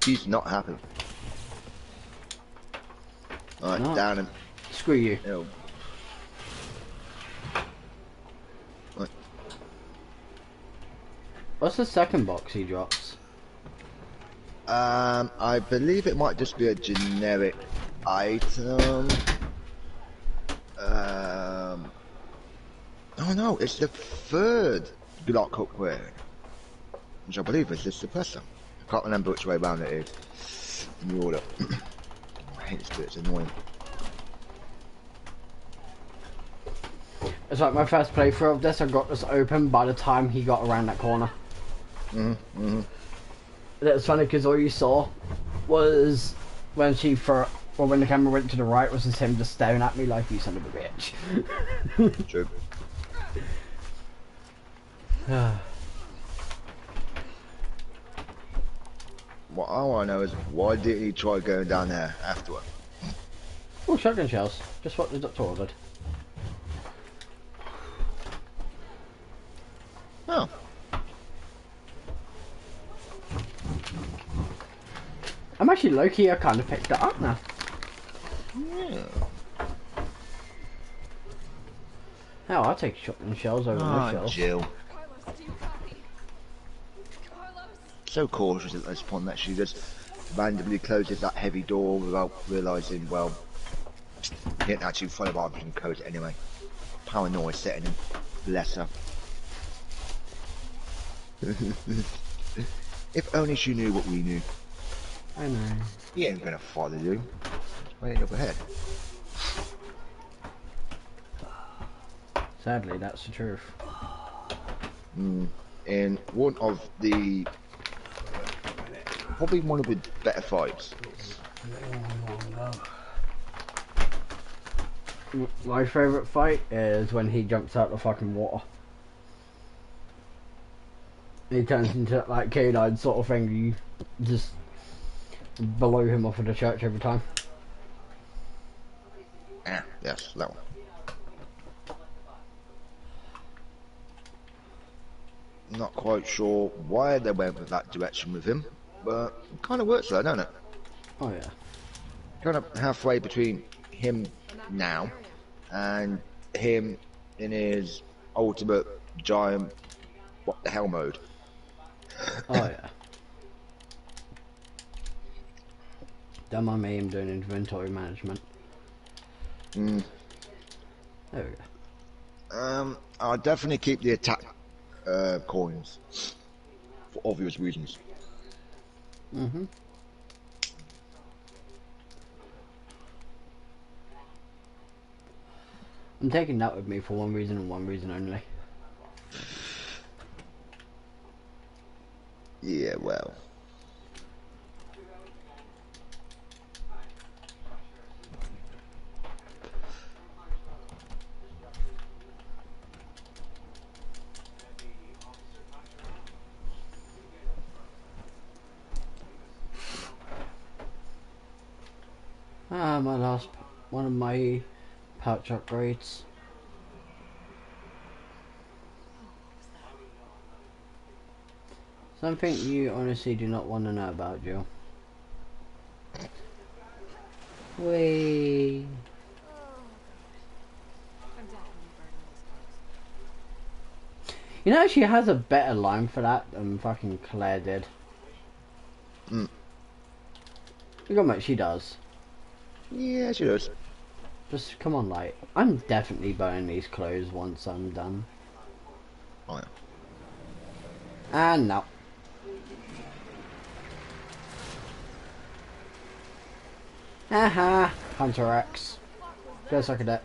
He's not happy. Alright, No. down him. Screw you. Ew. Right. What's the second box he drops? I believe it might just be a generic item. Oh no, it's the third Glock cookware, which I believe is the suppressor. I can't remember which way round it is in the order. I hate this bit, it's annoying. It's like my first playthrough of this, I got this open by the time he got around that corner. It was funny because all you saw was when when the camera went to the right was just him just staring at me like, you son of a bitch. True. What I want to know is why didn't he try going down there afterward? Oh, shotgun shells. Just what the doctor ordered. Oh. I'm actually low-key, I kind of picked it up now. Yeah. Hell, I'll take shotgun shells over no shells. Jill. Carlos, do you copy? Carlos? So cautious at this point that she just randomly closes that heavy door without realising, well, he didn't actually follow our code anyway. Paranoia setting him. Bless her. If only she knew what we knew. I know. He ain't gonna follow you. Right up ahead. Sadly, that's the truth. In one of the probably one of the better fights. My favourite fight is when he jumps out the fucking water. He turns into that like canine sort of thing. You just blow him off of the church every time. Ah, yes, that one. Not quite sure why they went with that direction with him, but it kind of works though, don't it? Oh yeah. Kind of halfway between him now and him in his ultimate giant what the hell mode. Oh yeah. Don't mind me, I'm doing inventory management. There we go. I'll definitely keep the attack coins for obvious reasons. Mm-hmm. I'm taking that with me for one reason and one reason only. Yeah, well. Ah, my last one of my pouch upgrades. Something you honestly do not want to know about, Jill. Whee! I'm definitely burning these clothes. You know, she has a better line for that than fucking Claire did. Mm. You got much she does. Yeah, she does. Just come on, like, I'm definitely burning these clothes once I'm done. Oh, yeah. And no. Haha, Hunter X. Go suck a dick.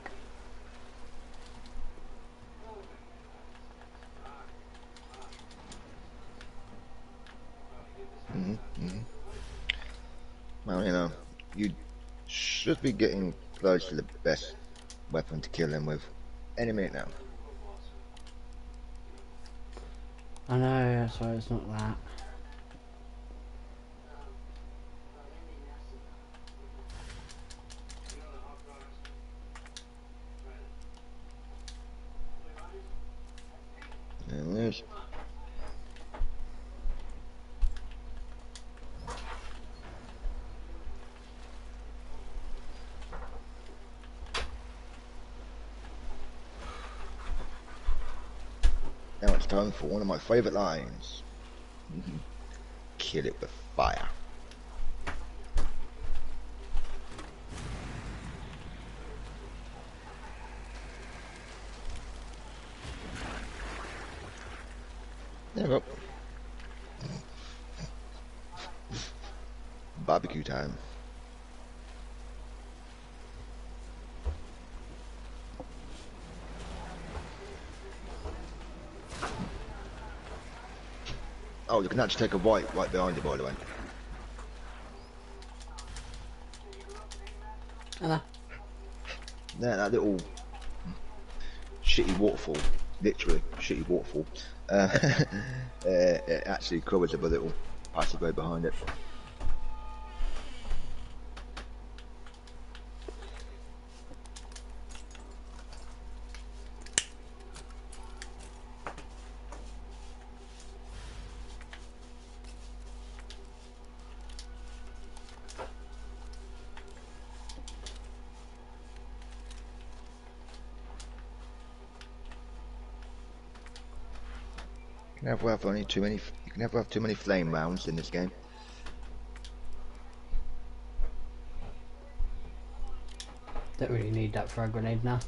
Well, you know, you should be getting close to the best weapon to kill him with any minute now. I know, that's why it's not that. There it is. Now it's time for one of my favourite lines. Kill it with fire. There we go. Barbecue time. Oh, you can actually take a right behind you, by the way. Hello. Yeah, that little shitty waterfall, literally shitty waterfall, it actually covers up a little passageway behind it. You can never have too many. You can never have too many flame rounds in this game. Don't really need that for a grenade now.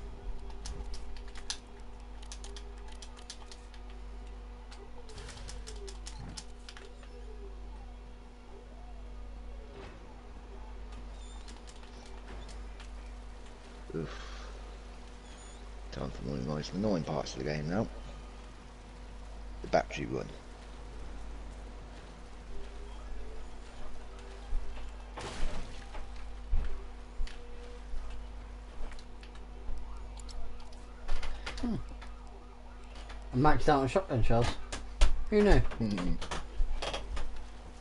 Oof. Time for one of the most annoying parts of the game now. The battery run. I'm maxed out on shotgun shells. Who knew?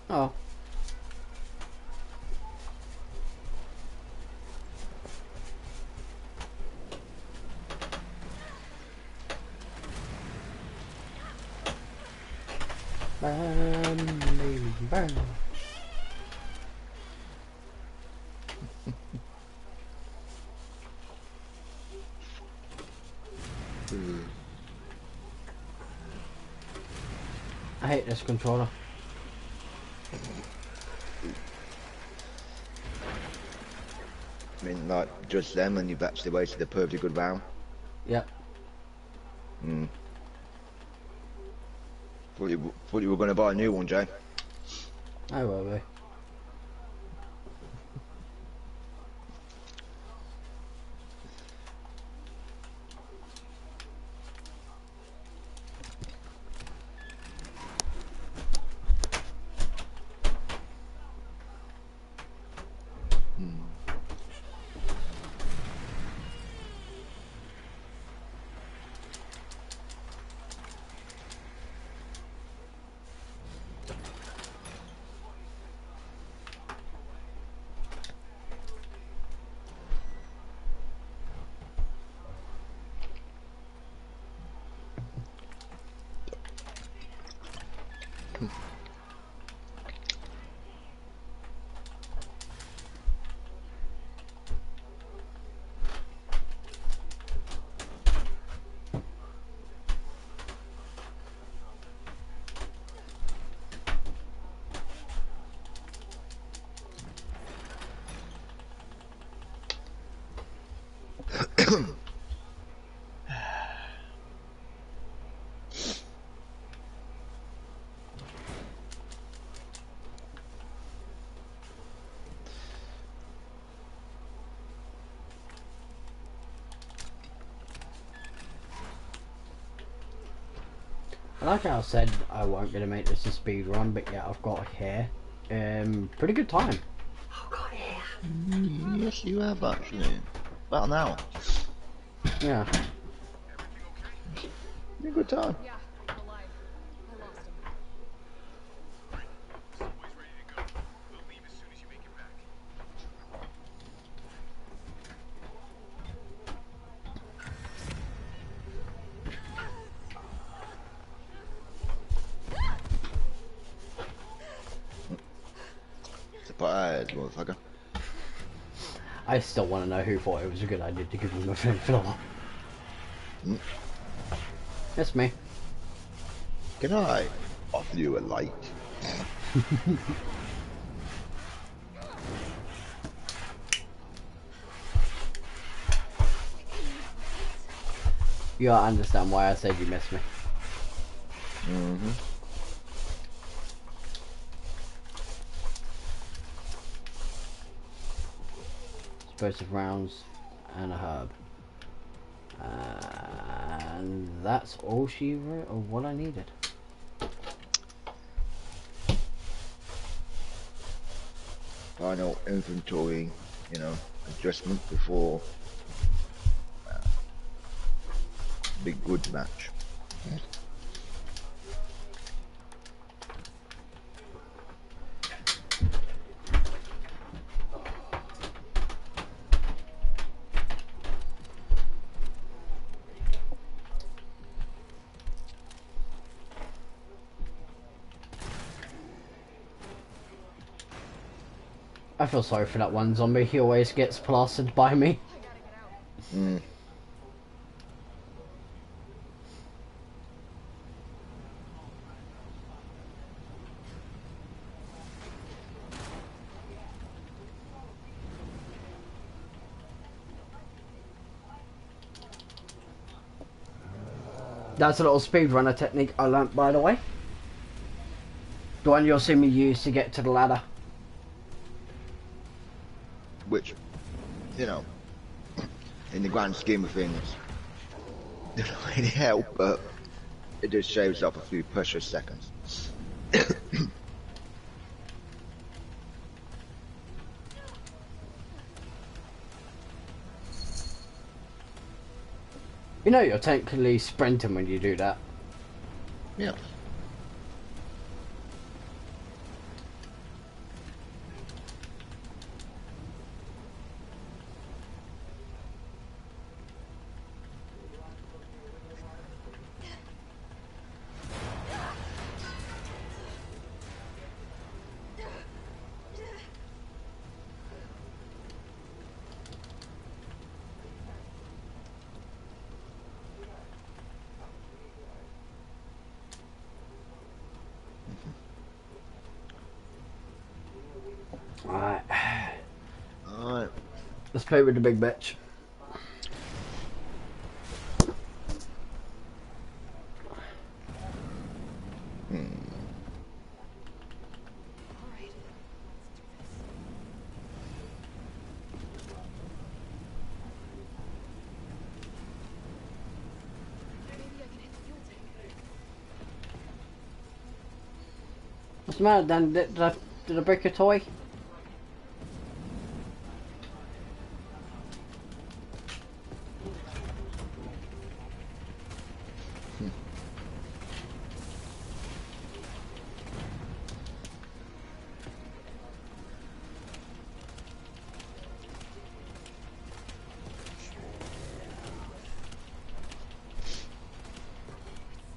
Oh. Burn, baby, burn. I hate this controller. I mean, like, just them and you've actually wasted a perfectly good round. Yep. Thought you were going to buy a new one, Jay. I will be. Like how I said, I won't be able to make this a speed run, but yeah, I've got here. Pretty good time. Yes, you have actually. About an hour. Yeah. A good time. Yeah, I'm alive. I lost him. Subway's ready to go. We'll leave as soon as you make it back. Surprise, motherfucker. I still want to know who thought it was a good idea to give him a flamethrower. It's me. Can I offer you a light? You gotta understand why I said you missed me. Mm-hmm. Explosive rounds and a herb. And that's all she wrote, or what I needed. Final inventory, you know, adjustment before big good match. I feel sorry for that one zombie, he always gets plastered by me. Mm. That's a little speedrunner technique I learnt, by the way. The one you'll see me use to get to the ladder. Which, you know, in the grand scheme of things, doesn't really help, but it just shaves off a few precious seconds. You know you're technically sprinting when you do that. Yeah. Alright. Alright. Let's play with the big bitch. What's the matter, Dan? Did I break a toy?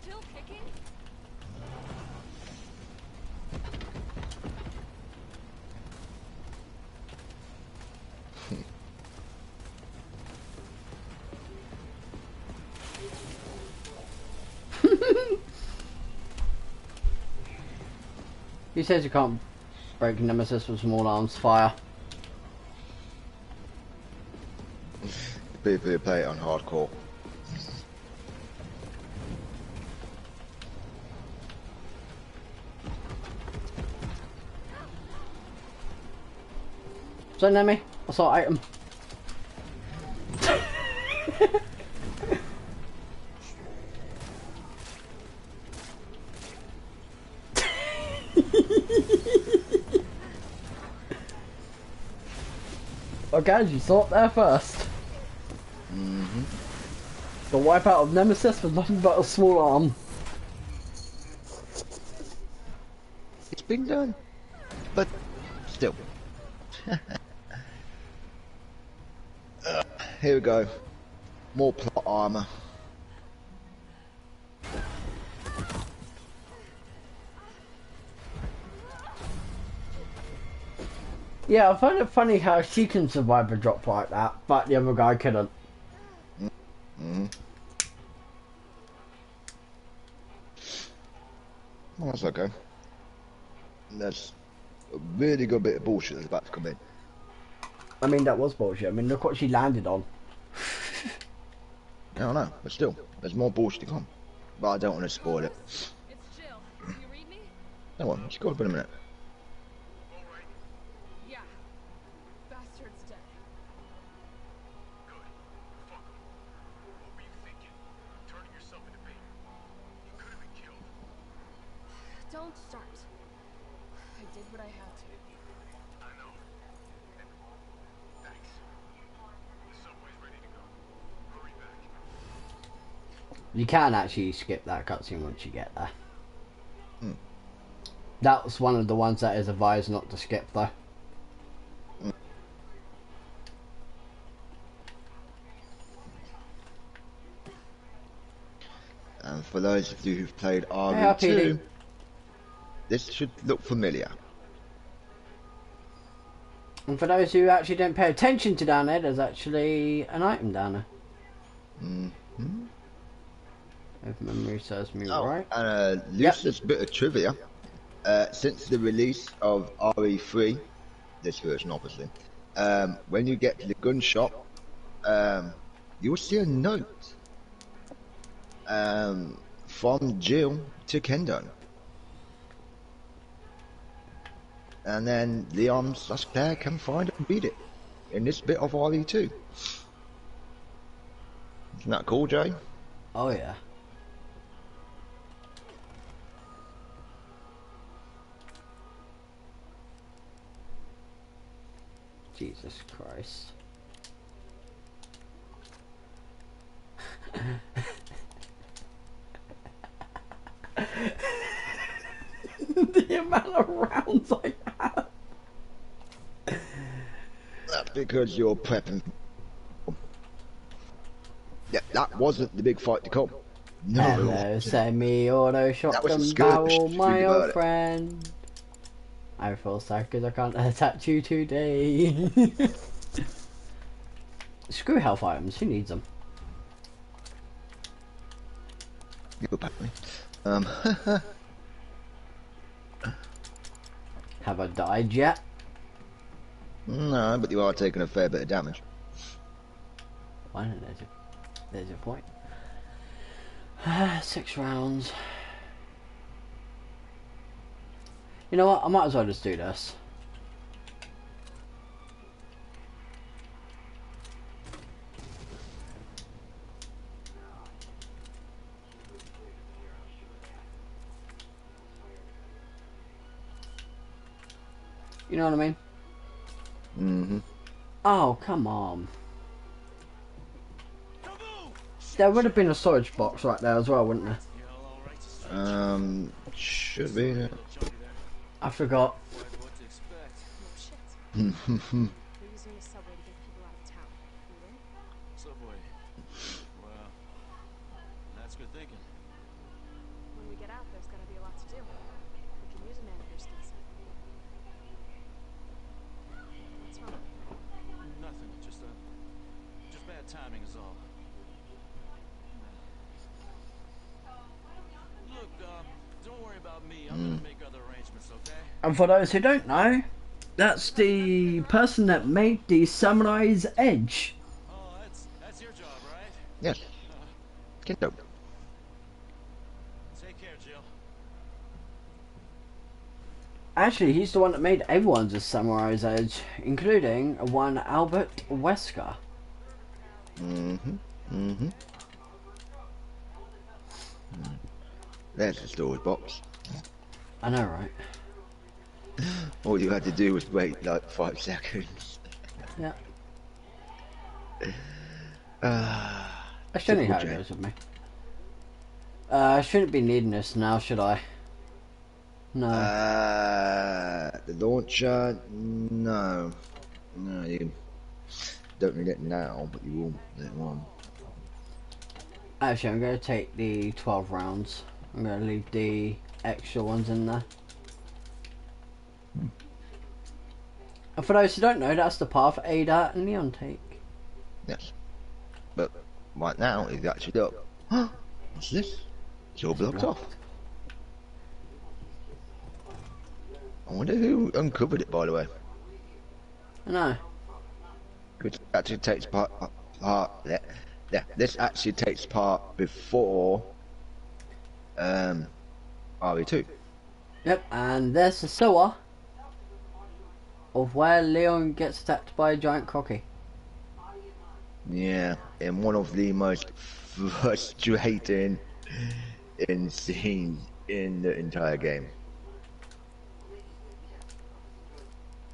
Still kicking? He says you can't break Nemesis with small arms fire. People who play it on hardcore. So Nemi, I saw item. Okay, you saw it there first. The wipeout of Nemesis was nothing but a small arm. It's been done, but still. Here we go. More plot armor. Yeah, I find it funny how she can survive a drop like that, but the other guy couldn't. Well, that's okay. That's a really good bit of bullshit that's about to come in. I mean, that was bullshit. I mean, look what she landed on. I don't know, but still, there's more bullshit to come. But I don't want to spoil it. It's Jill. Can you read me? No one, just go up in a minute. Yeah. Bastard's dead. Good. Fuck him. What were you thinking? Turning yourself into bait. You could have been killed. Don't start. I did what I had to. I know. And thanks. The subway's ready to go. Hurry back. You can actually skip that cutscene once you get there. That's one of the ones that is advised not to skip, though. And for those of you who've played Hey, RE2, PD. this should look familiar. And for those who actually didn't pay attention to down there, there's actually an item down there. If memory serves me right. And a useless bit of trivia. Since the release of RE3, this version obviously, when you get to the gun shop, you'll see a note from Jill to Kendo. And then Leon/Claire can find and read it in this bit of RE2. Isn't that cool, Jay? Oh, yeah. Jesus Christ. The amount of rounds I have. That's because you're prepping. Yeah, that wasn't the big fight to come. No. Hello, semi-auto That was a shotgun skirmish, barrel, if you my think about old it. friend. I feel sad because I can't attack you today. Screw health items, who needs them? You apparently. Have I died yet? No, but you are taking a fair bit of damage. Why not? There's a point. 6 rounds. You know what? I might as well just do this. You know what I mean? Mm-hmm. Oh, come on. There would have been a storage box right there as well, wouldn't there? Should be. Yeah. I forgot. No shit. We're using the subway to get people out of town. You in? Subway. Wow. That's good thinking. When we get out, there's gonna be a lot to do. We can use a man at your skill set. What's wrong? Nothing. Just bad timing is all. Look, don't worry about me. I'm gonna make other arrangements, okay? And for those who don't know, that's the person that made the Samurai's Edge. Oh, that's your job, right? Yes. Get up. Take care, Jill. Actually, he's the one that made everyone's a Samurai's Edge, including one Albert Wesker. Mm-hmm. Mm-hmm. There's the storage box. I know, right? All you had to do was wait like 5 seconds. Yeah. Uh, That's generally how it Jay. goes with me. I shouldn't be needing this now, should I? No. The launcher, no. No, you don't need it now, but you will later on. Actually, I'm going to take the 12 rounds. I'm going to leave the extra ones in there. And for those who don't know, that's the path Ada and Leon take. Yes. But right now, it's actually up. What's this? It's all blocked off. I wonder who uncovered it, by the way. I know. Which actually takes part. Yeah, this actually takes part before RE2. Yep, and there's the sewer of where Leon gets attacked by a giant crocky. Yeah, in one of the most frustrating scenes in the entire game.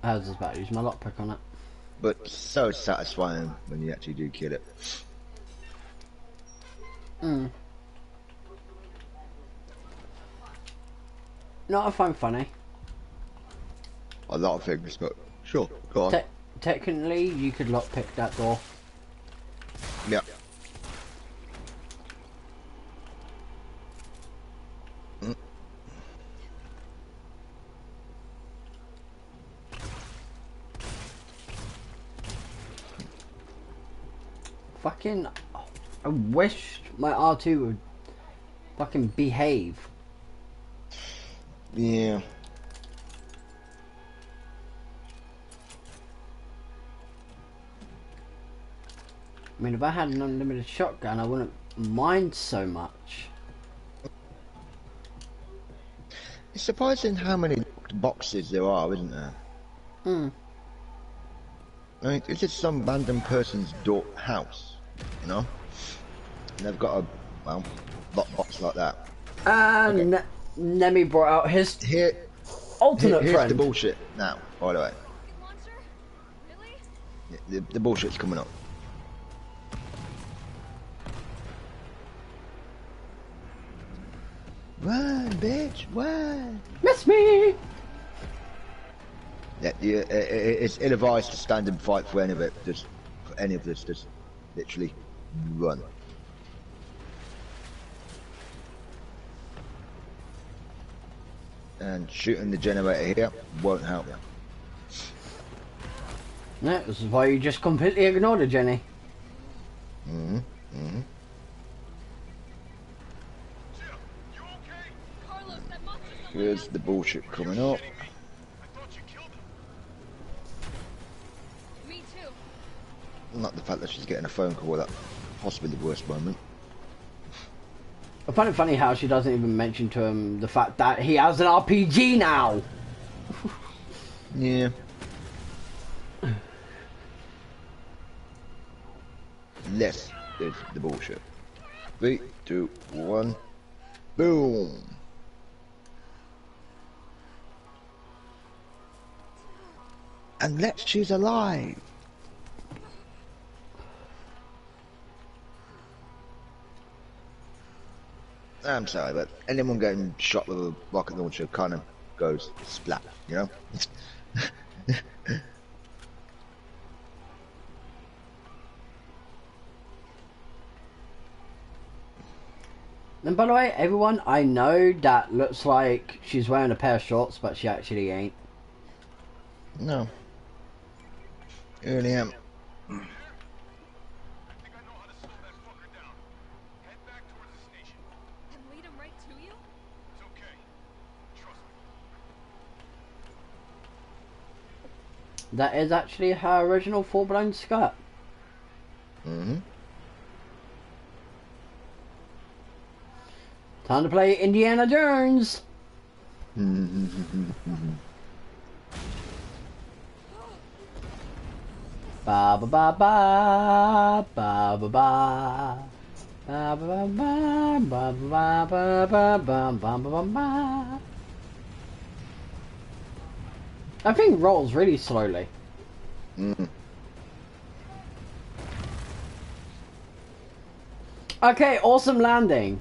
I was just about to use my lockpick on it. But so satisfying when you actually do kill it. Mm. Not I find funny. A lot of things, but sure, go on. Technically, you could lockpick that door. Yeah. Fucking, I wish my R2 would fucking behave. Yeah. I mean, if I had an unlimited shotgun, I wouldn't mind so much. It's surprising how many locked boxes there are, isn't there? Hmm. I mean, it's just some random person's house, you know? And they've got a, well, locked box like that. And Okay. Nemi brought out his alternate here's friend. the bullshit now, by the way. Launcher? Really? The bullshit's coming up. Run, bitch, run! Miss me! Yeah, it's ill-advised to stand and fight for any of it. Just for any of this, just literally run. And shooting the generator here won't help you. Yeah, this is why you just completely ignored it, Jenny. Mm-hmm. Mm-hmm. Carlos, that monster's Here's the bullshit coming up. I thought you killed him. Me too. Not the fact that she's getting a phone call at possibly the worst moment. I find it funny how she doesn't even mention to him the fact that he has an RPG now. Yeah. This is the bullshit. 3, 2, 1. Boom. Unless she's alive. I'm sorry, but anyone getting shot with a rocket launcher kind of goes splat, you know? And by the way, everyone, I know that looks like she's wearing a pair of shorts, but she actually ain't. No. I really am. I think I know how to slow that fucker down. Head back towards the station. And lead him right to you? It's okay. Trust me. That is actually her original full-blown skirt. Mm-hmm. Time to play Indiana Jones. Ba ba ba ba ba ba ba. Ba ba ba ba ba ba ba ba ba ba ba. That thing rolls really slowly. Okay, awesome landing.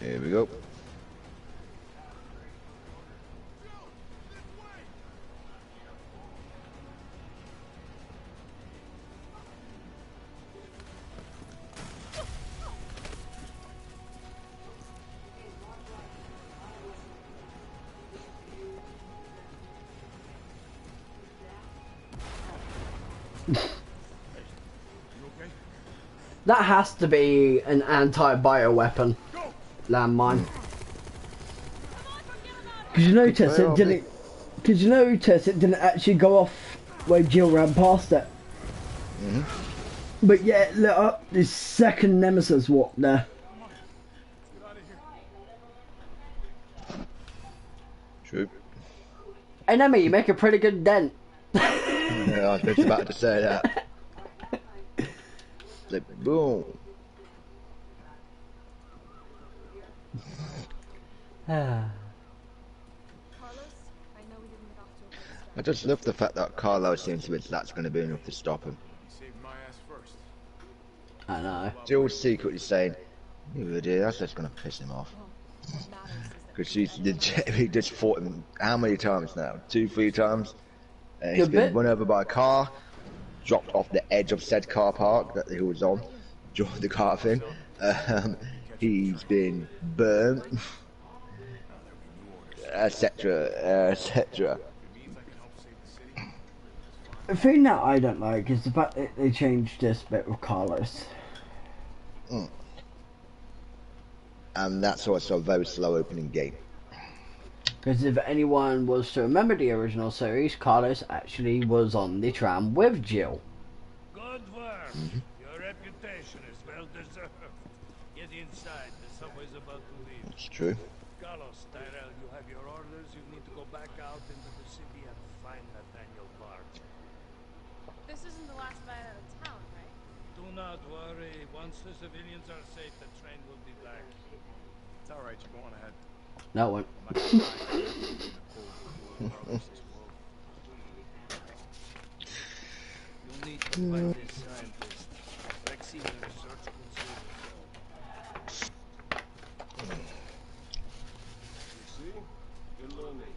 Here we go. That has to be an anti-bioweapon landmine. Because you notice it didn't. Because you notice it didn't actually go off where Jill ran past it. But yeah, it lit up this second Nemesis walk there. True. Hey Nemi, you make a pretty good dent. Yeah, I was just about to say that. Like, boom. Carlos, I know we didn't get off to a good start. I just love the fact that Carlo seems to be that's going to be enough to stop him. You saved my ass first. I know. Jill's secretly saying, "You idiot, that's just going to piss him off." What matters is that Because she's legitimately just fought him how many times now? 2, 3 times? And he's Good been bit. run over by a car, dropped off the edge of said car park that he was on, joined the car thing. He's been burnt, etc., etc. The thing that I don't like is the fact that they changed this bit with Carlos. And that's also a very slow opening game. Because if anyone was to remember the original series, Carlos actually was on the tram with Jill. Good work. Your reputation is well deserved. Get inside. The subway's about to leave. It's true. Carlos, Tyrell, you have your orders. You need to go back out into the city and find Nathaniel Park. this isn't the last ride out of town, right? Do not worry. Once the civilians are safe, the train will be back. It's alright, you go on ahead. No one. I'm not gonna lie, in the cold world. You'll need to find this scientist. Vaccine research considers. You see? You're learning.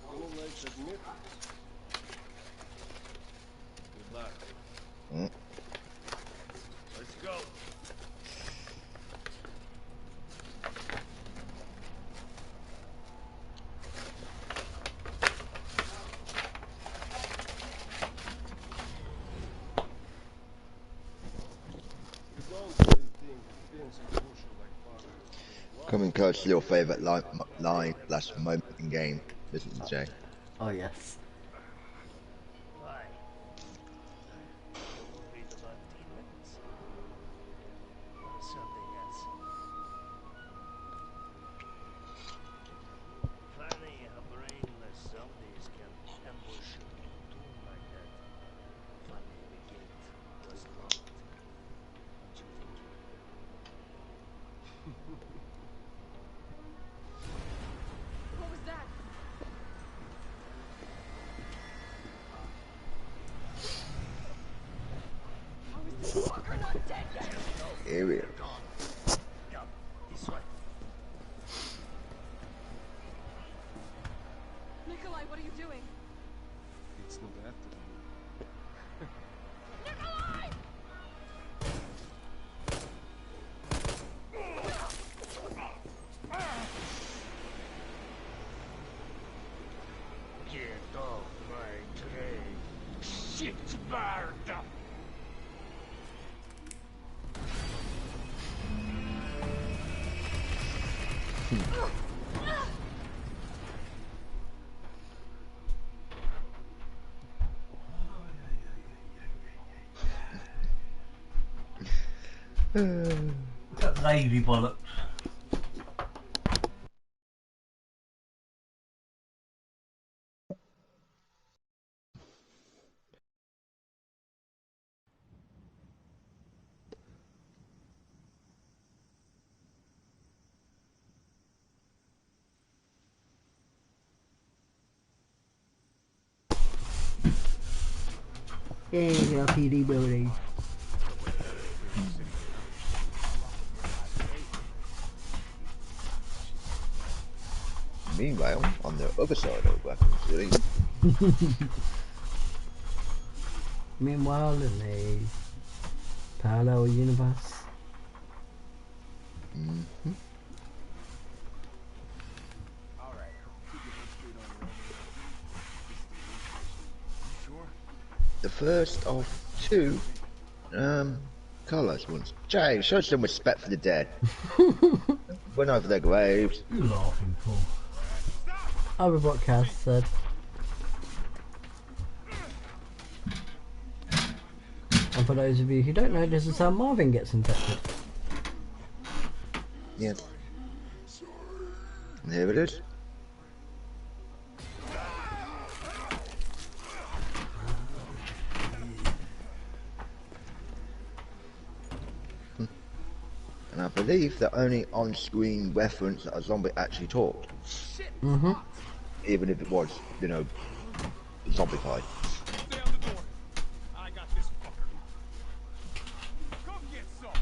You don't like to admit Good luck. Mm. Let's go. you don't really think being so crucial like father. Coming close to your favourite line last moment in game, isn't it, Jay? Oh yes. Why? Read about demons. Or something else. Funny how brainless zombies can ambush you in a tomb like that. Funny the gate was locked. Don't you think? Area. Nikolai, what are you doing? It's not after them. Nikolai! Get off my train. Shit, Sparta! That lazy bollocks. Hey, LPD building. Meanwhile, on the other side of Weapon City, Meanwhile, in a parallel universe. the first of two colours ones. Jay, show some respect for the dead. Went over their graves. You laughing for? Over what Kaz said. And for those of you who don't know, this is how Marvin gets infected. Yes. And here it is. And I believe the only on-screen reference that a zombie actually talked. Mm-hmm. Even if it was, you know, zombified. Stay on the door. I got this fucker. Come get some.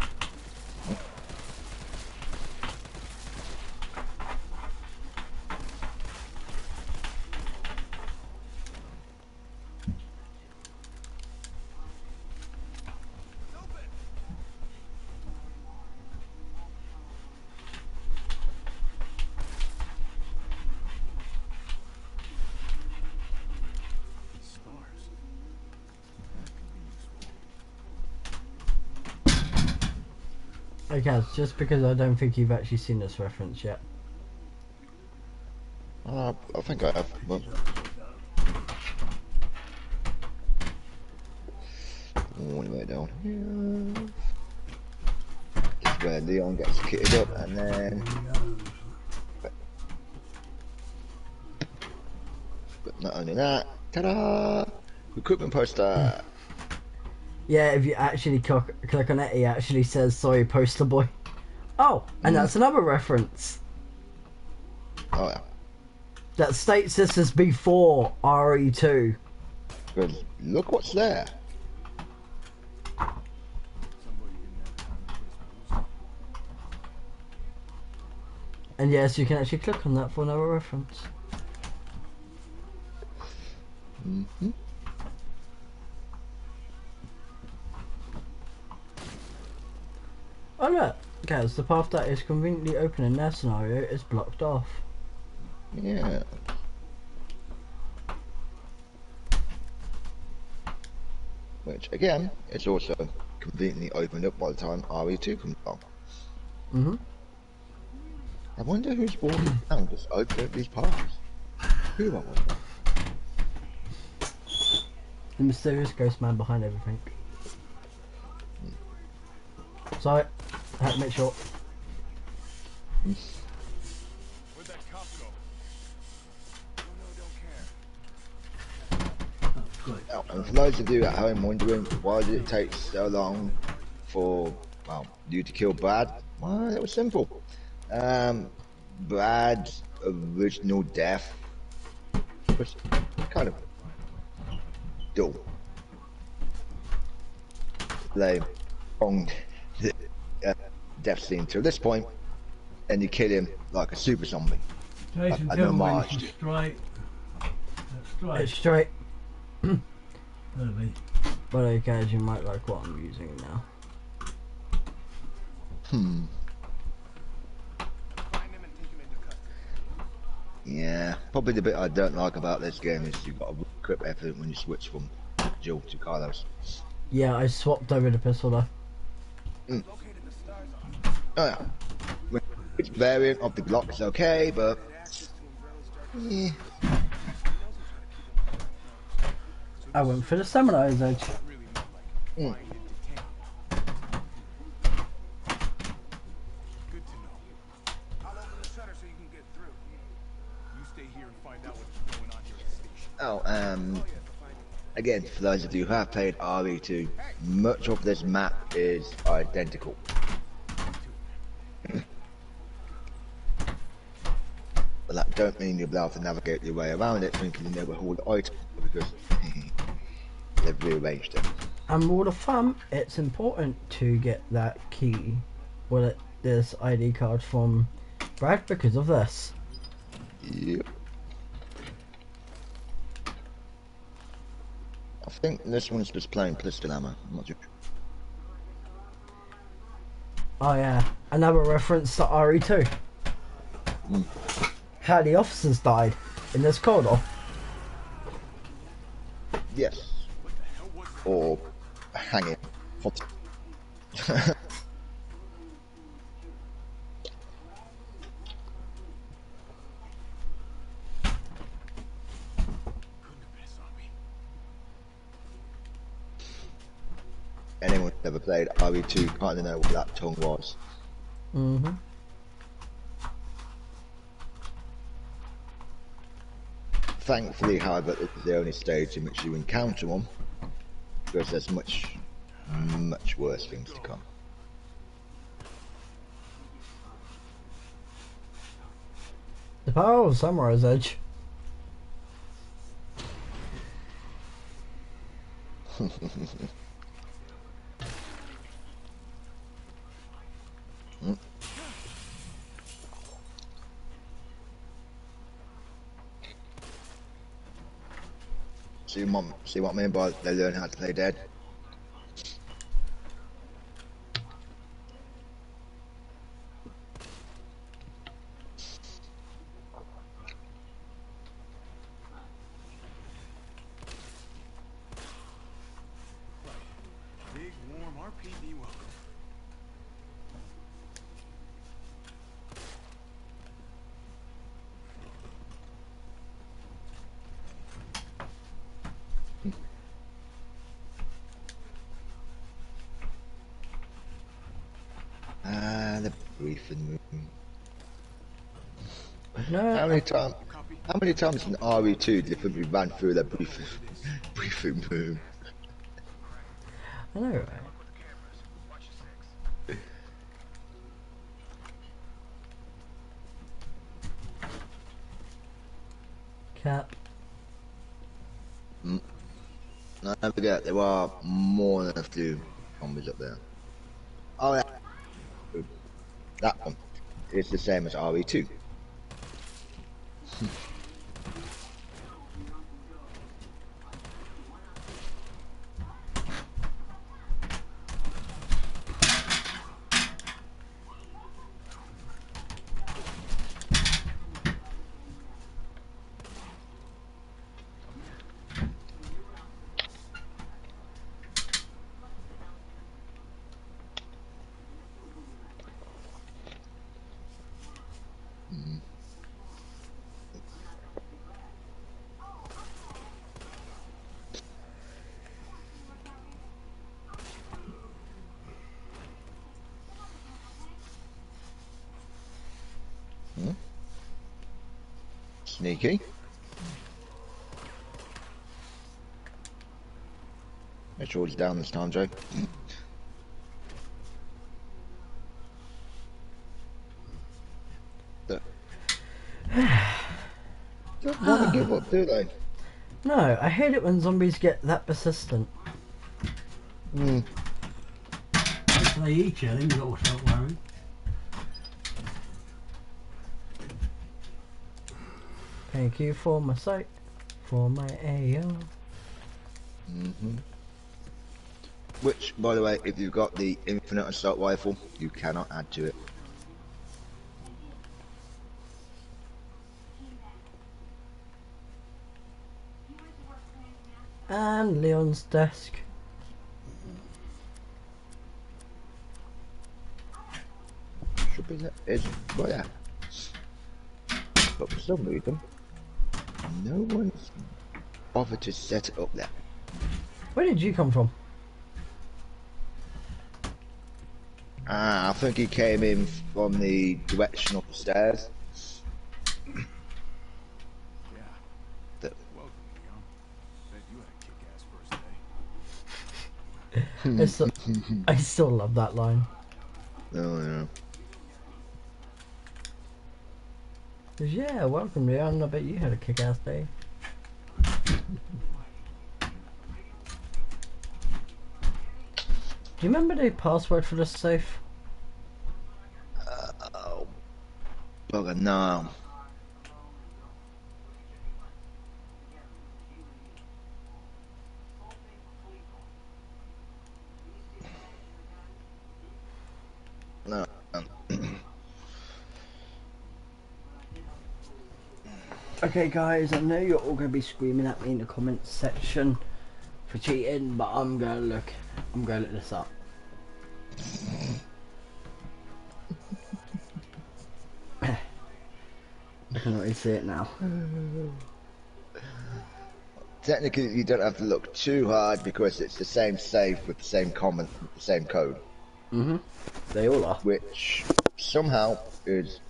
Okay, just because I don't think you've actually seen this reference yet. I think I have, but all the way down here. This is where Leon gets kitted up, and then but not only that, ta-da! Recruitment poster. Yeah, if you actually click on it, it actually says, sorry, poster boy. Oh, and that's another reference. Oh yeah. That states this is before RE2. Because look what's there. And yes, you can actually click on that for another reference. Mm-hmm. Oh look, guys, the path that is conveniently open in their scenario is blocked off. Yeah. Which again, it's also conveniently opened up by the time RE2 comes along. Mm-hmm. I wonder who's walking around just opening up these paths. Who I wonder? The mysterious ghost man behind everything. So, I had to make sure. Where'd that cop go? Now, and for those of you at home wondering why did it take so long for you to kill Brad, well, it was simple. Brad's original death was kind of dull, lame, prolonged uh, death scene to this point, and you kill him like a super zombie. Jason, An tell me when homage this is to- straight. That's It's straight. straight. Really. But okay, as you might like what I'm using now. Hmm. Find him and take him into custody. Yeah, probably the bit I don't like about this game is you've got to equip everything when you switch from Jill to Carlos. Yeah, I swapped over the pistol though. Located the stars on. Oh yeah. Which variant of the Glock is okay, but yeah. I went for the Samurai's Edge. Really meant like Mm. find and detain. Good to know. I'll open the shutter so you can get through. You stay here and find out what's going on here at the station. Oh, again, for those of you who have played RE2, much of this map is identical. But that don't mean you'll be able to navigate your way around it thinking you know where all the items are, because they've rearranged it. And rule of thumb, it's important to get that key, well, this ID card from Brad because of this. Yep. I think this one's just plain pistol ammo. I'm not sure. Oh yeah, another reference to RE2. How the officers died in this corridor. Yes. Or hanging. Anyone who's never played RE2 kind of know what that tongue was. Mm-hmm. Thankfully, however, it's the only stage in which you encounter one, because there's much worse things to come. The power of Samurai's Edge. See what I mean by they learn how to play dead? Big, warm RPD welcome. Ah, the briefing room. No, How many times in RE2 do you think we ran through the briefing room? I know, right? Cap. No, don't forget, there are more than a few zombies up there. Oh, yeah. That one is the same as RE2. Sneaky. Make sure it's down this time, Joe. Don't want to give up, do they? No, I hate it when zombies get that persistent. say you tell him, you got to stop worrying. Thank you for my sight, for my AO. Which, by the way, if you've got the infinite assault rifle, you cannot add to it. And Leon's desk. Should be it's well, yeah. But for some reason, no one's bothered to set it up there. Where did you come from? I think he came in from the direction of the stairs. Yeah. Welcome, Leon. Bet you had a kick-ass first day. I still love that line. Oh yeah. 'Cause, yeah, welcome Leon, I bet you had a kick-ass day. Do you remember the password for the safe? Oh, bugger, no. No. Okay guys, I know you're all going to be screaming at me in the comments section for cheating, but I'm going to look this up. I can already see it now. Technically, you don't have to look too hard because it's the same safe with the same comment, with the same code. They all are. Which somehow is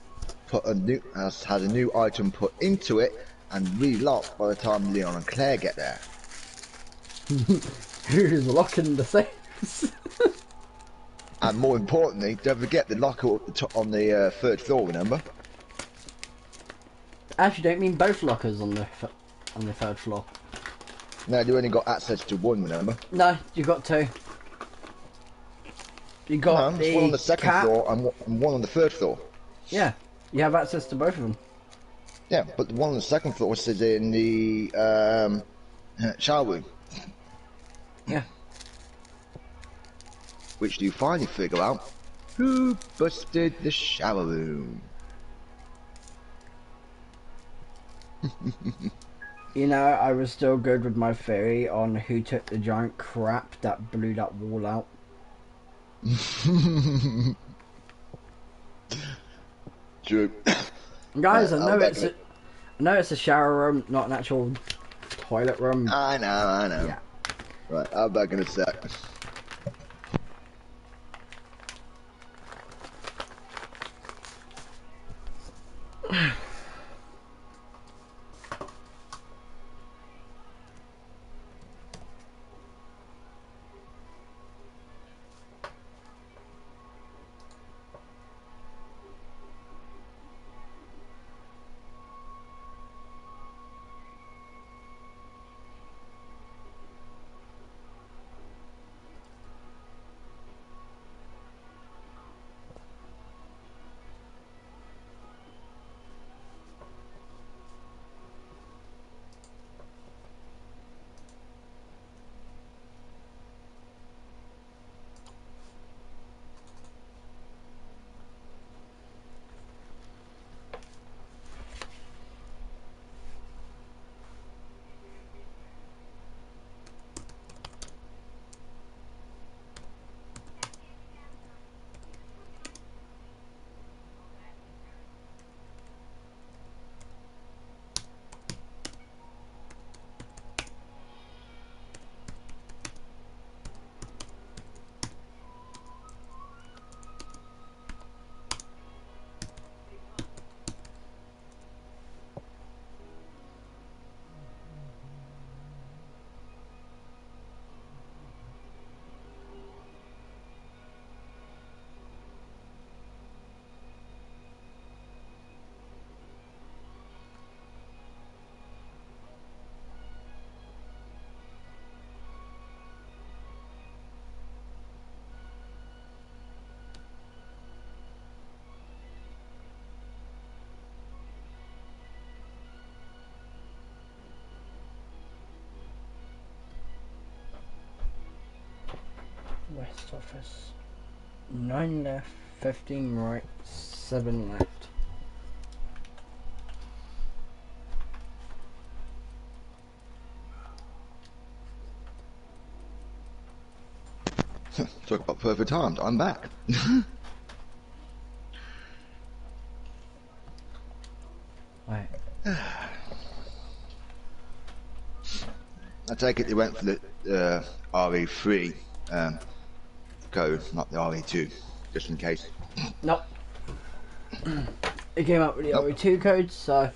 has a new item put into it and relocked by the time Leon and Claire get there. Who's locking the safes? And more importantly, don't forget the locker up the top on the third floor. Remember? Actually, don't mean both lockers on the third floor. No, you only got access to one. Remember? No, you got two. You got no, the one on the second cat. floor and one on the third floor. Yeah, you have access to both of them. Yeah, but the one on the second floor is in the shower room. Yeah. Which you finally figure out who busted the shower room. You know, I was still good with my theory on who took the giant crap that blew that wall out. True. Guys, I know it's a shower room, not an actual toilet room. I know. Yeah. Right, I'll be back in a sec. West office. 9 left, 15 right, 7 left. Talk about perfect times. I'm back. Right. I take it they went for the RE3 code, not the RE2, just in case. Nope. It came up with the Nope. RE2 codes, so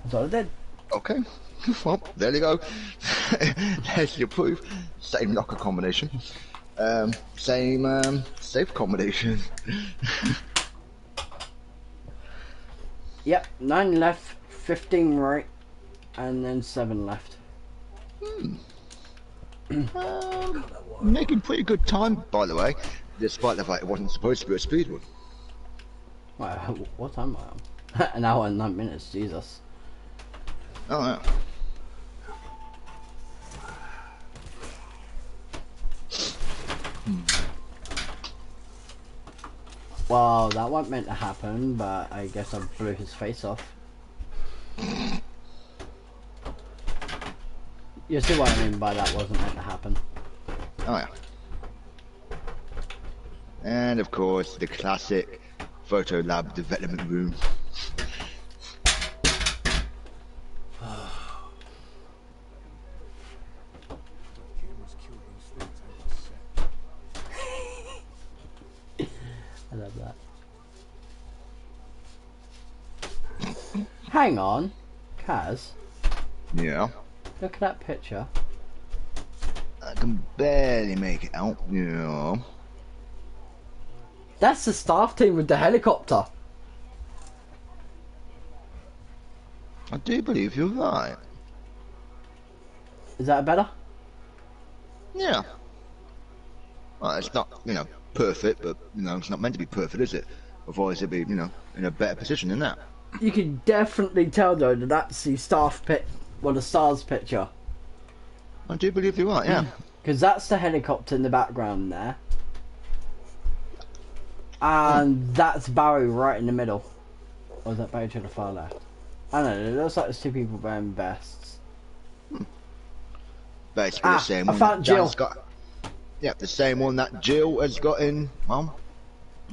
that's all I did. Okay, well, there you go. There's your proof. Same locker combination. Same safe combination. Yep, 9 left, 15 right, and then 7 left. Making pretty good time, by the way, despite the fact it wasn't supposed to be a speed one. Wow, what time am I on? An hour and 9 minutes, Jesus. Oh, yeah. Well, that wasn't meant to happen, but I guess I blew his face off. You see what I mean by that wasn't meant to happen. Oh, yeah. And, of course, the classic photo lab development room. Cameras kill those things on the set. I love that. Hang on, Kaz, Yeah. look at that picture. I can barely make it out. Yeah. That's the staff team with the helicopter. I do believe you're right. Is that better? Yeah. Well, it's not, perfect, but, it's not meant to be perfect, is it? Otherwise it'd be, in a better position than that. You can definitely tell though that that's the staff the stars picture. I do believe you're right, yeah. Because that's the helicopter in the background there. And that's Barry right in the middle. Or is that Barry to the far left? I don't know, it looks like there's two people wearing vests. Basically the same I one found that Jill. Dan's got. Yeah, the same one that Jill has got in,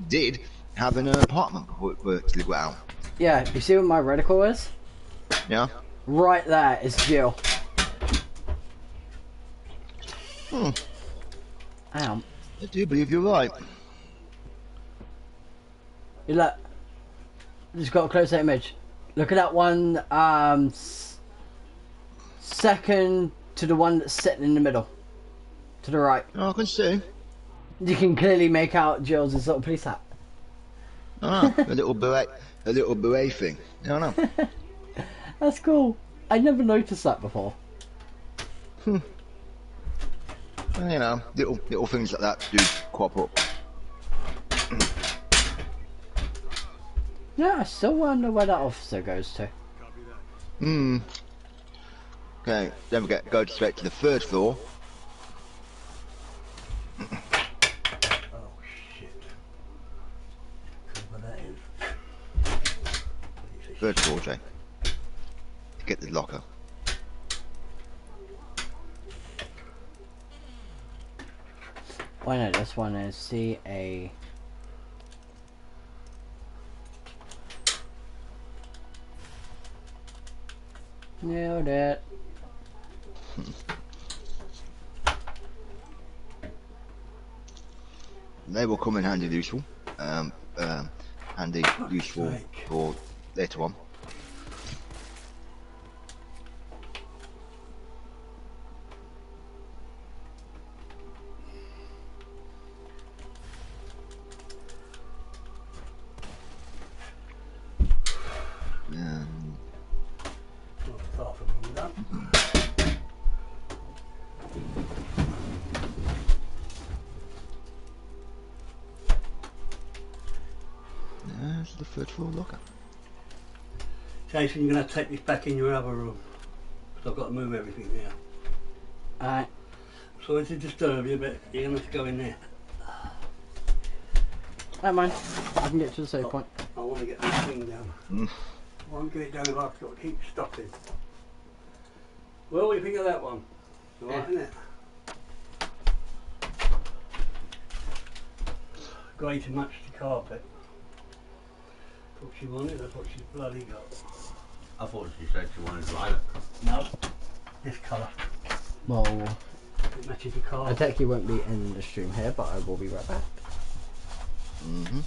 did have an apartment before it to the ground. Yeah, you see what my reticle is? Yeah? Right there is Jill. Hmm. Hang on. I do believe you're right. You look. Just got a closer image. Look at that one. Second to the one that's sitting in the middle. To the right. Oh, I can see. You can clearly make out Jill's little police hat. Ah, a little beret thing. I don't know. That's cool. I never noticed that before. Well, little things like that do crop up. Yeah, I still wonder where that officer goes to. Okay, then we go straight to the third floor. Oh shit. Cover that in. Third floor, Jay. To get the locker. Why no, this one is CA. Nailed it. They will come in handy useful. Useful for later on. Half of them done. There's the third floor locker. Jason, you're going to have to take this back in your other room. Because I've got to move everything now. Alright. Sorry to disturb you, but you're going to have to go in there. Don't mind. I can get to the save point. I want to get this thing down. Mm. I won't get it down if I've got to keep stopping. Well, what do you think of that one? Alright, isn't it? Grey to match the carpet. What she wanted, that's what she's bloody got. I thought she said she wanted lilac. No, this colour. Well, It matches the I carpet. technically won't be in the stream here, but I will be right back. Mm-hmm.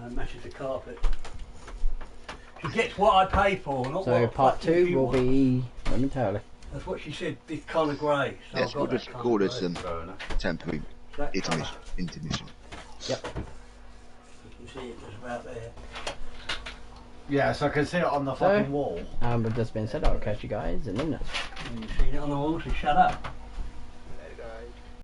It matches the carpet. She gets what I pay for, not So what part fucking 2 you will want. be momentarily. That's what she said, this kind of grey. So Yes, I've we'll got that just kind call of this grey. Fair enough. temporary That intermission. colour. intermission. Yep. You can see it just about there. Yeah, so I can see it on the So- fucking wall. With this being said, I'll catch you guys in a minute. And you've seen it on the wall, so shut up.